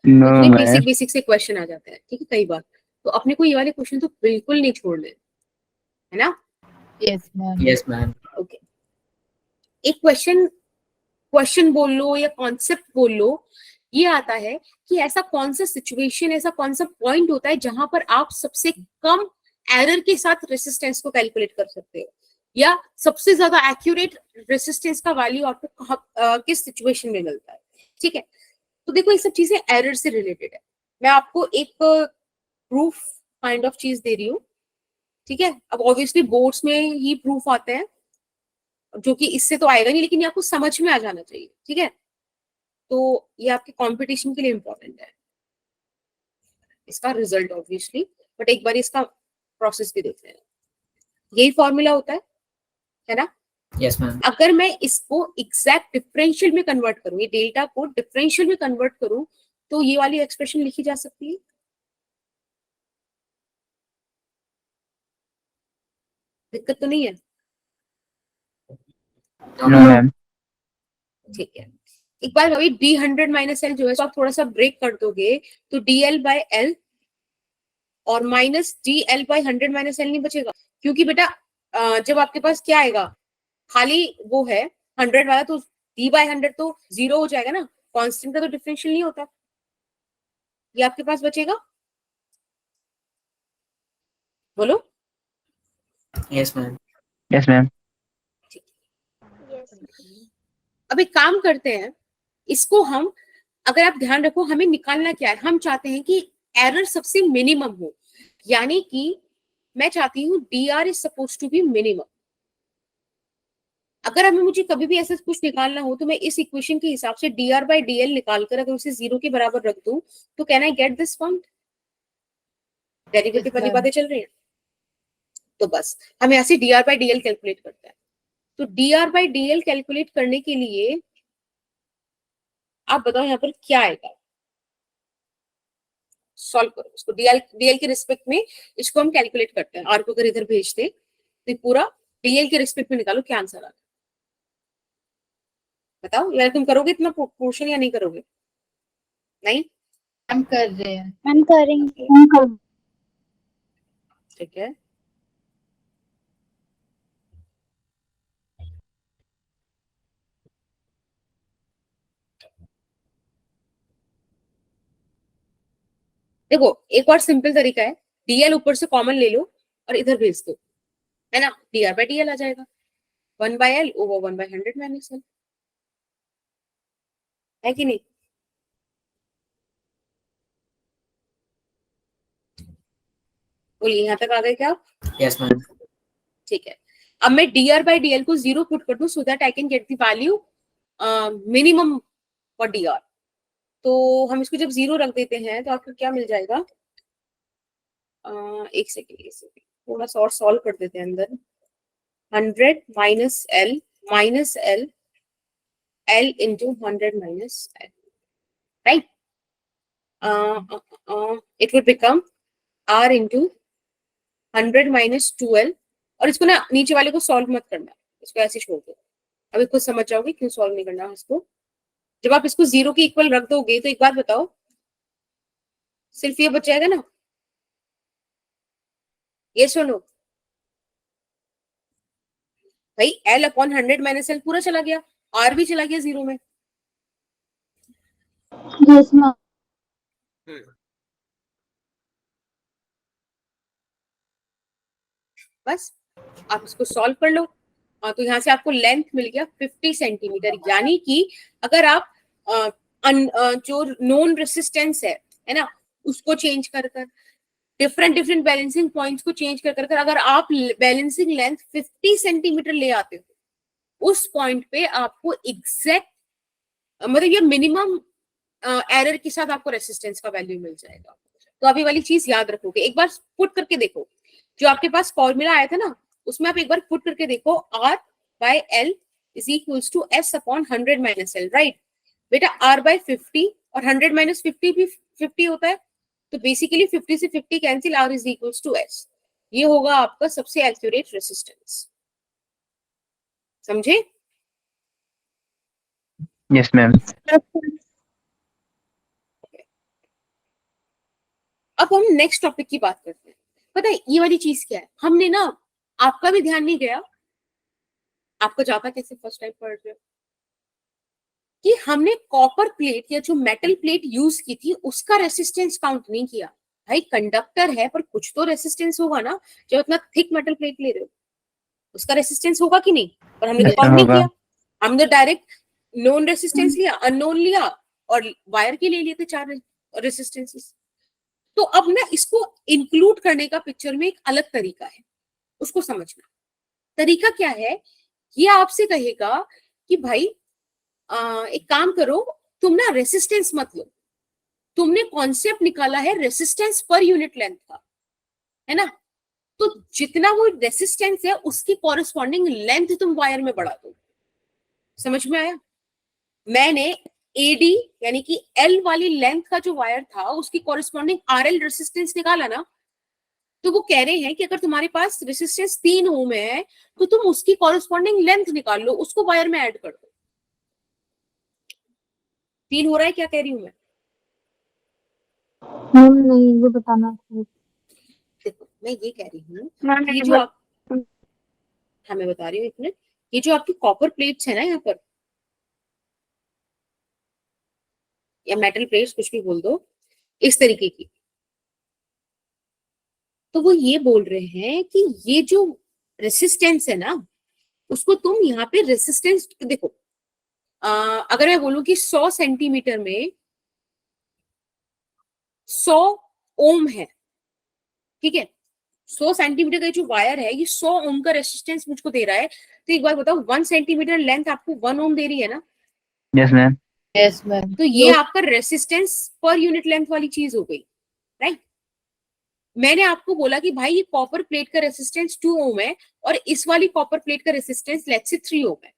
नो इतने मैम। बेसिक से क्वेश्चन आ जाते हैं, ठीक है, कई बार। तो अपने को ये वाले क्वेश्चन तो बिल्कुल नहीं छोड़ने, है ना? Yes ma'am. ओके, एक क्वेश्चन बोल लो या कॉन्सेप्ट बोल लो, ये आता है कि ऐसा कौन सा सिचुएशन, ऐसा कौन सा पॉइंट होता है जहां पर आप सबसे कम एरर के साथ रेसिस्टेंस को कैलकुलेट कर सकते हो, या सबसे ज्यादा एक्यूरेट रेसिस्टेंस का वैल्यू आपको किस सिचुएशन में मिलता है। ठीक है, तो देखो ये सब चीजें एरर से रिलेटेड है। मैं आपको एक प्रूफ काइंड ऑफ चीज दे रही हूँ। ठीक है, अब ऑब्वियसली बोर्ड्स में ही प्रूफ आते हैं, जो कि इससे तो आएगा नहीं, लेकिन ये आपको समझ में आ जाना चाहिए। ठीक है, तो ये आपके कंपटीशन के लिए इंपॉर्टेंट है, इसका रिजल्ट ऑब्वियसली, बट एक बार इसका प्रोसेस भी देखते हैं। यही फॉर्मूला होता है ना? Yes ma'am. अगर मैं इसको एग्जैक्ट डिफरेंशियल में कन्वर्ट करूं, ये डेल्टा को डिफरेंशियल में कन्वर्ट करूं, तो ये वाली एक्सप्रेशन लिखी जा सकती है। दिक्कत तो नहीं है? No ma'am. ठीक है, एक बार भाई d100 माइनस एल जो है, तो आप थोड़ा सा ब्रेक कर दोगे तो dl बाय एल और minus dl by 100 minus L नहीं बचेगा, क्योंकि बेटा जब आपके पास क्या आएगा, खाली वो है 100 वाला, तो d/100 तो 0 हो जाएगा ना, कांस्टेंट का तो डिफरेंशियल नहीं होता। ये आपके पास बचेगा, बोलो। Yes ma'am. Yes ma'am. Yes. अब एक काम करते हैं, इसको हम, अगर आप ध्यान रखो, हमें निकालना क्या है, हम चाहते हैं कि एरर सबसे मिनिमम हो, यानी कि मैं चाहती हूँ dr is suppose to be minimum. अगर हमें मुझे कभी भी ऐसा कुछ निकालना हो, तो मैं इस इक्वेशन के हिसाब से dr बाय dl निकालकर अगर उसे 0 के बराबर रख दूं, तो can I get this point? Derivative वाली बातें चल रही हैं। तो बस हमें ऐसे dr बाय dl कैलकुलेट करता है। तो dr बाय dl कैलकुलेट करने के लिए आप बताओ यहाँ पर क्या आएगा, सॉल्व करो इसको। डीएल के रिस्पेक्ट में इसको हम कैलकुलेट करते हैं। आर को अगर इधर भेजते तो पूरा डीएल के रिस्पेक्ट में निकालो क्या आंसर आता है, बताओ यार। तुम करोगे इतना पोर्शन या नहीं करोगे? नहीं, हम कर रहे हैं। हम करेंगे। ठीक है। देखो एक और सिंपल तरीका है, डीएल ऊपर से कॉमन ले लो और इधर भेज दो, है ना, डीआर बाय डीएल आ जाएगा, 1/L ओवर 1/100 माइनस एल, है कि नहीं? बोलिए यहाँ तक आ गए क्या? Yes, ma'am. ठीक है। अब मैं dr by dl को 0 पुट कर दूं so that I can get the value minimum for dr। तो हम इसको जब 0 रख देते हैं तो आपको क्या मिल जाएगा? एक सेकेंड थोड़ा सा और सॉल्व कर देते हैं अंदर। 100 minus L L into 100 minus L, right? It will become r into 100 minus 2l। और इसको ना नीचे वाले को सॉल्व मत करना, इसको ऐसे छोड़ दो। अभी खुद समझ जाओगे क्यों सॉल्व नहीं करना इसको। जब आप इसको 0 के इक्वल रख दोगे तो एक बात बताओ, सिर्फ ये बच जाएगा ना? ये सुनो भाई, l अपॉन 100 माइनस एल पूरा चला गया, r भी चला गया 0 में। Yes ma'am. बस आप इसको सॉल्व कर लो। तो यहाँ से आपको लेंथ मिल गया 50 सेंटीमीटर। यानी कि अगर आप जो नोन रेसिस्टेंस है ना, उसको चेंज कर डिफरेंट बैलेंसिंग पॉइंट्स को चेंज कर अगर आप बैलेंसिंग लेंथ 50 सेंटीमीटर ले आते हो, उस पॉइंट पे आपको एग्जैक्ट मतलब ये मिनिमम एरर के साथ आपको रेसिस्टेंस का वैल्यू मिल जाएगा। तो अभी वाली चीज याद रखोगे, एक बार पुट करके देखो। जो आपके पास फॉर्मूला आया था ना, उसमें आप एक बार पुट करके देखो, R by L is equals to S upon 100 minus L, right बेटा? R बाय 50 और 100 माइनस 50 भी 50 होता है, तो बेसिकली 50 से 50 cancel, R is equals to S। ये होगा आपका सबसे एक्यूरेट रेसिस्टेंस। समझे? Yes ma'am. अब हम नेक्स्ट टॉपिक की बात करते हैं। पता है ये वाली चीज क्या है, हमने ना, आपका भी ध्यान नहीं गया, आपको जाता कैसे फर्स्ट टाइम पढ़ रहे हो, कि हमने कॉपर प्लेट या जो मेटल प्लेट यूज की थी उसका रेसिस्टेंस काउंट नहीं किया। भाई कंडक्टर है पर कुछ तो रेसिस्टेंस होगा ना, जब इतना थिक मेटल प्लेट ले रहे हो उसका रेसिस्टेंस होगा कि नहीं? पर हमने काउंट नहीं किया, हमने डायरेक्ट नोन रेसिस्टेंस लिया, अननोन लिया और वायर के ले लिए थे 4 रेसिस्टेंसेस। तो अब ना इसको इंक्लूड करने का पिक्चर में एक अलग तरीका है, उसको समझना। तरीका क्या है, ये आपसे कहेगा कि भाई एक काम करो, तुम ना रेसिस्टेंस मत लो, तुमने कॉन्सेप्ट निकाला है रेसिस्टेंस पर यूनिट लेंथ का, है ना? तो जितना वो रेसिस्टेंस है उसकी कॉरेस्पॉन्डिंग लेंथ तुम वायर में बढ़ा दो। समझ में आया? मैंने एडी यानी कि एल वाली लेंथ का जो वायर था उसकी कॉरेस्पॉन्डिंग आरएल रेसिस्टेंस निकाला ना, तो वो कह रहे हैं कि अगर तुम्हारे पास रेसिस्टेंस 3 ओम है तो तुम उसकी कॉरेस्पॉन्डिंग लेंथ निकाल लो, उसको वायर में ऐड कर दो। 3 हो रहा है क्या कह रही हूं मैं? नहीं, वो बताना। देखो मैं ये कह रही हूँ, ये जो आप, हाँ मैं बता रही हूँ, एक मिनट, ये जो आपकी कॉपर प्लेट्स है ना यहाँ पर, या मेटल प्लेट्स कुछ भी बोल दो, इस तरीके की, तो वो ये बोल रहे हैं कि ये जो रेसिस्टेंस है ना, उसको तुम यहाँ पे रेसिस्टेंस देखो, अगर मैं बोलूं कि 100 सेंटीमीटर में 100 ओम है, ठीक है, 100 सेंटीमीटर का जो वायर है ये 100 ओम का रेसिस्टेंस मुझको दे रहा है। तो एक बार बताओ, 1 सेंटीमीटर लेंथ आपको 1 ओम दे रही है ना? Yes ma'am. Yes ma'am. तो ये आपका रेसिस्टेंस पर यूनिट लेंथ वाली चीज हो गई, राइट? मैंने आपको बोला कि भाई ये कॉपर प्लेट का रेसिस्टेंस 2 ओम है और इस वाली कॉपर प्लेट का रेसिस्टेंस लेट्स से 3 ओम है।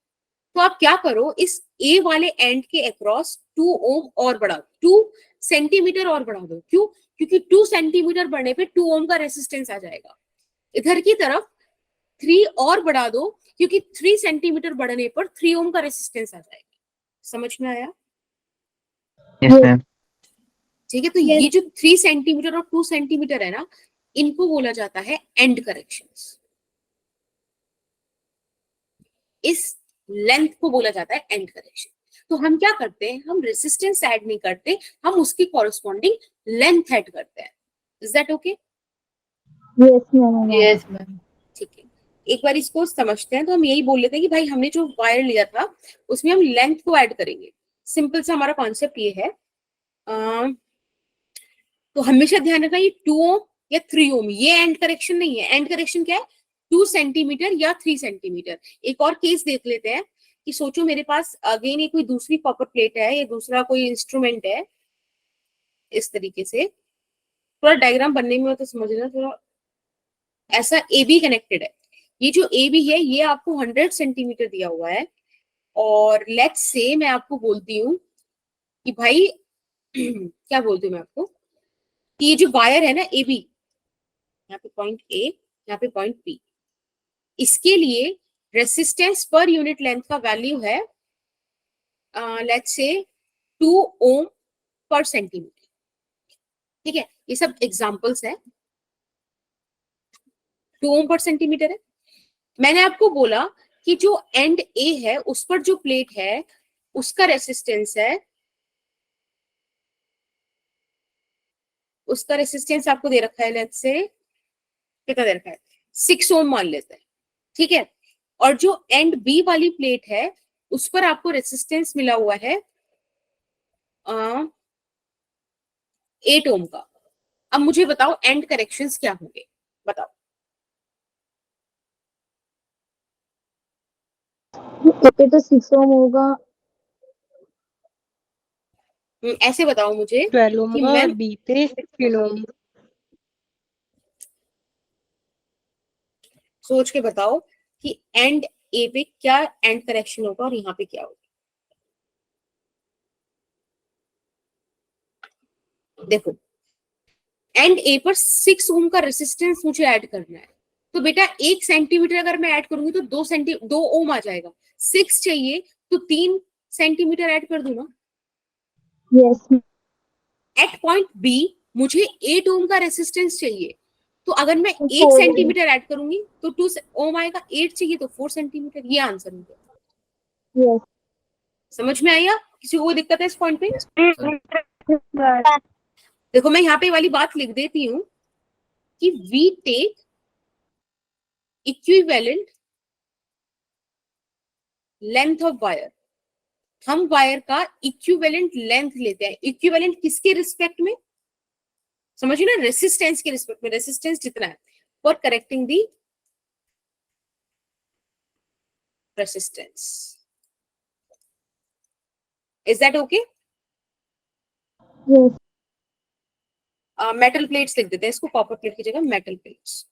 तो आप क्या करो, इस ए वाले एंड के अक्रॉस 2 ओम और बढ़ा दो, 2 सेंटीमीटर और बढ़ा दो। क्यों? क्योंकि 2 सेंटीमीटर बढ़ने पे 2 ओम का रेसिस्टेंस आ जाएगा। इधर की तरफ 3 और बढ़ा दो, क्योंकि 3 सेंटीमीटर बढ़ने पर 3 ओम का रेसिस्टेंस आ जाएगा। समझ में आया? Yes, ma'am. ठीक है, तो ये जो 3 सेंटीमीटर और 2 सेंटीमीटर है ना, इनको बोला जाता है एंड करेक्शंस। इस लेंथ को बोला जाता है एंड करेक्शन। तो हम क्या करते हैं, हम रेसिस्टेंस ऐड नहीं करते, हम उसकी कॉरेस्पॉन्डिंग लेंथ ऐड करते हैं। Is that okay? Yes ma'am. Yes, ma'am. ठीक है, एक बार इसको समझते हैं। तो हम यही बोल लेते हैं कि भाई हमने जो वायर लिया था उसमें हम लेंथ को ऐड करेंगे। सिंपल सा हमारा कॉन्सेप्ट ये है। तो हमेशा ध्यान रखना, ये 2 ओम या 3 ओम, ये एंड करेक्शन नहीं है। एंड करेक्शन क्या है? 2 सेंटीमीटर या 3 सेंटीमीटर। एक और केस देख लेते हैं कि सोचो मेरे पास अगेन ये कोई दूसरी कॉपर प्लेट है या दूसरा कोई इंस्ट्रूमेंट है। इस तरीके से थोड़ा डायग्राम बनने में तो समझना, थोड़ा ऐसा ए बी कनेक्टेड है। ये जो ए बी है ये आपको 100 सेंटीमीटर दिया हुआ है, और लेट्स से मैं आपको बोलती हूँ कि भाई क्या बोलती हूँ मैं आपको कि ये जो वायर है ना ए बी, यहाँ पे पॉइंट ए, यहाँ पे पॉइंट बी, इसके लिए रेसिस्टेंस पर यूनिट लेंथ का वैल्यू है लेट्स से 2 ओम पर सेंटीमीटर। ठीक है, ये सब एग्जांपल्स है। 2 ओम पर सेंटीमीटर है। मैंने आपको बोला कि जो एंड ए है उस पर जो प्लेट है उसका रेसिस्टेंस है, उसका रेसिस्टेंस आपको दे रखा है, लेट्स से कितना दे रखा है, 6 ओम मान लेते हैं। ठीक है, और जो एंड बी वाली प्लेट है उस पर आपको रेसिस्टेंस मिला हुआ है 8 ओम का। अब मुझे बताओ एंड करेक्शंस क्या होंगे, बताओ। ए तो 6 ओम होगा, ऐसे बताओ मुझे 12 ओम कि होगा मैं और बी पे 16 ओम। सोच के बताओ कि एंड ए पे क्या एंड करेक्शन होगा और यहाँ पे क्या होगा। देखो, एंड ए पर 6 ओम का रेसिस्टेंस मुझे ऐड करना है, तो बेटा 1 सेंटीमीटर अगर मैं ऐड करूंगी तो 2 ओम आ जाएगा। 6 चाहिए तो 3 सेंटीमीटर ऐड कर दूं ना। यस। एट पॉइंट बी मुझे 8 ओम का रेसिस्टेंस चाहिए, तो अगर मैं 1 4 सेंटीमीटर ऐड करूंगी तो 2 ओम आएगा। 8 चाहिए तो 4 सेंटीमीटर। ये आंसर हो गया। यस। समझ में आया? किसी को कोई दिक्कत है इस पॉइंट पे? Sir. देखो मैं यहाँ पे वाली बात लिख देती हूँ कि we take equivalent length of wire. हम वायर का इक्विवेलेंट लेंथ लेते हैं। इक्विवेलेंट किसके रिस्पेक्ट में? समझिए ना, रेसिस्टेंस के रिस्पेक्ट में। रेसिस्टेंस जितना है for correcting the resistance. Is that okay? Yes. Metal plates लिख देते हैं इसको, कॉपर प्लेट की जगह मेटल प्लेट्स।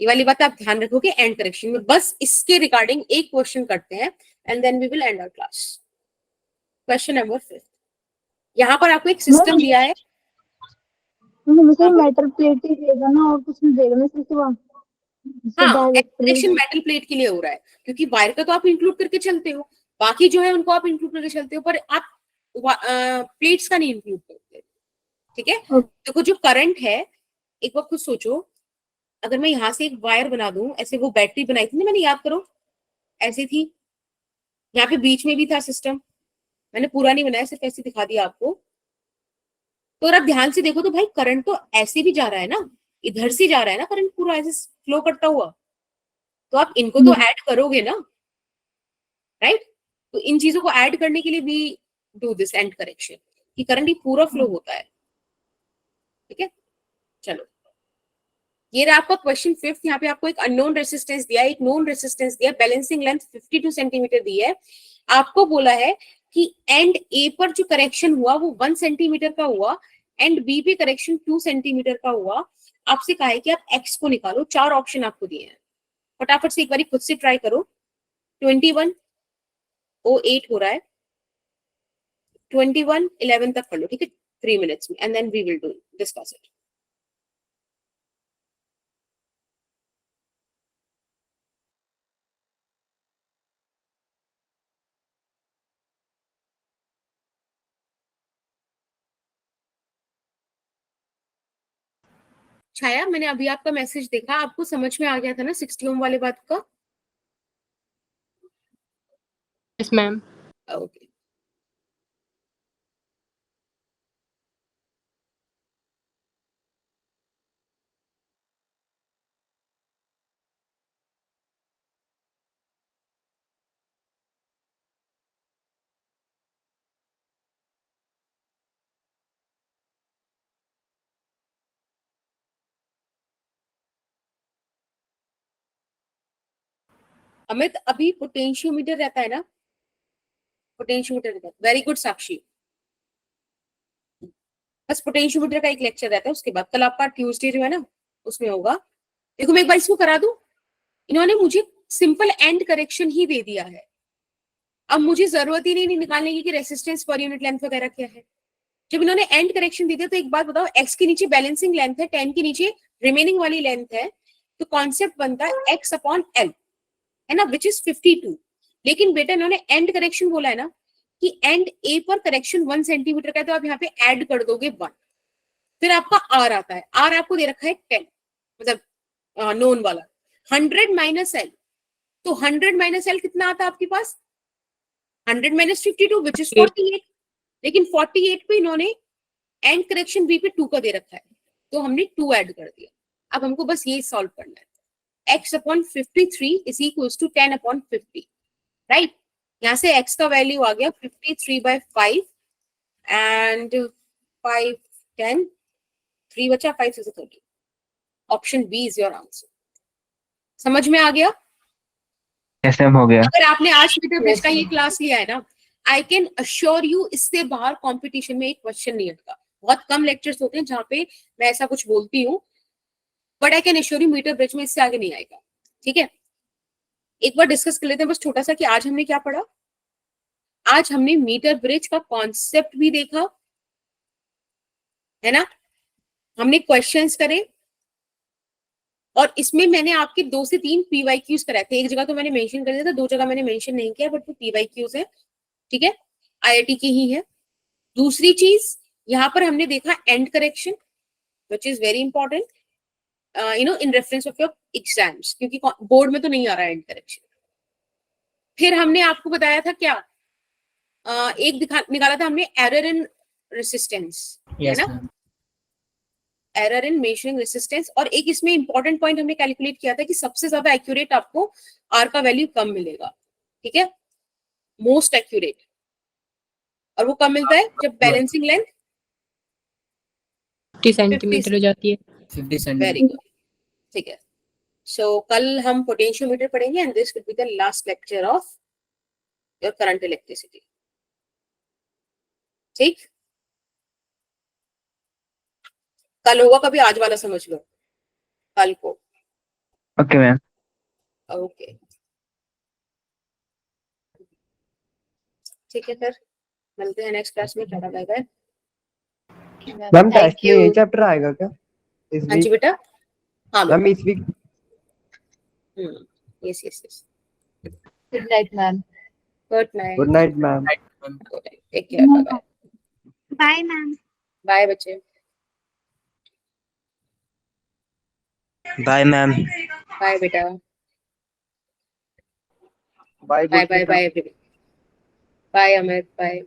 ये वाली बात आप ध्यान रखोगे एंड करेक्शन में। बस इसके रिगार्डिंग एक क्वेश्चन करते हैं and then we will end our class. Question number 5। यहाँ पर आपको एक सिस्टम दिया है। मुझे मेटल प्लेट ही देगा ना, और कुछ नहीं देगा ना सिर्फ वहाँ। हाँ, कनेक्शन मेटल प्लेट के लिए हो रहा है क्योंकि वायर का तो आप इंक्लूड करके चलते हो, बाकी जो है उनको आप इंक्लूड करके चलते हो, पर आप प्लेट्स का नहीं इंक्लूड करते। ठीक है, देखो जो करंट है, एक बार खुद सोचो, अगर मैं यहाँ से एक वायर बना दूं, ऐसे वो बैटरी बनाई थी ना मैंने, याद करो, ऐसी थी, यहाँ पे बीच में भी था सिस्टम। मैंने पूरा नहीं बनाया, सिर्फ ऐसे दिखा दिया आपको। तो अगर आप ध्यान से देखो तो भाई करंट तो ऐसे भी जा रहा है ना, इधर से जा रहा है ना करंट, पूरा ऐसे फ्लो करता हुआ। तो आप इनको तो ऐड करोगे ना, राइट? तो इन चीजों को ऐड करने के लिए भी डू दिस एंड करेक्शन कि करंट ही पूरा फ्लो होता है। ठीक है, चलो ये रहा आपका क्वेश्चन 5। यहाँ पे आपको एक अननोन रेसिस्टेंस दिया है, एक नोन रेसिस्टेंस दिया, बैलेंसिंग लेंथ 52 सेंटीमीटर दी है। आपको बोला है कि एंड ए पर जो करेक्शन हुआ वो 1 सेंटीमीटर का हुआ, एंड बी पे करेक्शन 2 सेंटीमीटर का हुआ। आपसे कहा है कि आप एक्स को निकालो। 4 ऑप्शन आपको दिए हैं, फटाफट से एक बार खुद से ट्राई करो। 21:08 हो रहा है, 21:11 तक कर लो, ठीक है, 3 मिनट्स में, and then we will do discuss it. Chhaya, मैंने अभी आपका मैसेज देखा, आपको समझ में आ गया था ना 60 ओम वाले बात का? Yes ma'am. ओके, अमित अभी पोटेंशियोमीटर रहता है ना, पोटेंशियोमीटर रहता है, वेरी गुड साक्षी। बस पोटेंशियोमीटर का एक लेक्चर रहता है, उसके बाद कल आपका ट्यूसडे जो है ना उसमें होगा। देखो मैं एक बार इसको करा दूं, इन्होंने मुझे सिंपल एंड करेक्शन ही दे दिया है, अब मुझे जरूरत ही नहीं निकालने की कि रेसिस्टेंस पर यूनिट लेंथ वगैरह क्या है। जब इन्होंने एंड करेक्शन दे दिया तो एक बात बताओ, एक्स के नीचे बैलेंसिंग लेंथ है, 10 के नीचे रिमेनिंग वाली लेंथ है, तो कॉन्सेप्ट बनता है एक्स अपॉन एल, है ना, विच इज 52। लेकिन बेटा इन्होंने एंड करेक्शन बोला है ना कि एंड ए पर करेक्शन 1 सेंटीमीटर का है, तो आप यहाँ पे ऐड कर दोगे 1, फिर आपका आर आता है, आर आपको दे रखा है 10, मतलब नोन वाला। 100 माइनस एल, तो 100 माइनस एल कितना आता है आपके पास? 100 माइनस 52 विच इज 48। लेकिन 48 पे इन्होंने एंड करेक्शन बी पे 2 का दे रखा है, तो हमने 2 ऐड कर दिया। अब हमको बस ये सॉल्व करना है, x upon 53 is equals to 10 upon 50, right. यहाँ से x का वैल्यू आ गया 53/5 एंड 5 10 3 बचा, 5 से 30। Option B is your answer. समझ में आ गया? यस मैम, हो गया। अगर आपने आज मीटर ब्रिज का ये क्लास लिया है ना, आई कैन अश्योर यू इससे बाहर कंपटीशन में एक क्वेश्चन नहीं आता। बहुत कम लेक्चर्स होते हैं जहाँ पे मैं ऐसा कुछ बोलती हूँ, but I can assure you meter bridge में इससे आगे नहीं आएगा, ठीक है। एक बार डिस्कस कर लेते हैं बस छोटा सा कि आज हमने क्या पढ़ा। आज हमने मीटर ब्रिज का कॉन्सेप्ट भी देखा, है ना, हमने क्वेश्चंस करे, और इसमें मैंने आपके 2 से 3 PYQs कराए थे। एक जगह तो मैंने मेंशन कर दिया था, 2 जगह मैंने मेंशन नहीं किया, बट वो PYQs है, ठीक है, IIT की ही है। दूसरी चीज यहाँ पर हमने देखा and correction, which is very important you know in reference of your exams, क्योंकि बोर्ड में तो नहीं आ रहा है एंड करेक्शन। फिर हमने आपको बताया था क्या, एक निकाला था हमने एरर इन रेसिस्टेंस, है ना, एरर इन मेजरिंग रेसिस्टेंस। और एक इसमें इंपॉर्टेंट पॉइंट हमने कैलकुलेट किया था कि सबसे ज्यादा एक्यूरेट आपको आर का वैल्यू कम मिलेगा, ठीक है, मोस्ट एक्यूरेट। और वो कब मिलता है? जब बैलेंसिंग लेंथ 50 सेंटीमीटर हो जाती है। 50 सेंटीमीटर। वेरी गुड, ठीक है। सो कल हम पोटेंशियोमीटर पढ़ेंगे and this will be the last lecture of your current electricity, ठीक। कल होगा कभी, आज वाला समझ लो, कल को। Okay ma'am. ओके, ठीक है, फिर मिलते हैं नेक्स्ट क्लास में। Tata, bye bye. Ma'am Thank test में you. ये चैप्टर आएगा क्या इस हाँ जी वीक? बेटा, हाँ मैम इस week yes yes yes. Good night ma'am. Good night, good night ma'am. Take care, bye bye. Bye ma'am. Bye बच्चे, बाय मैम। बाय बेटा, bye bye good bye bye everyone, bye Amit, bye.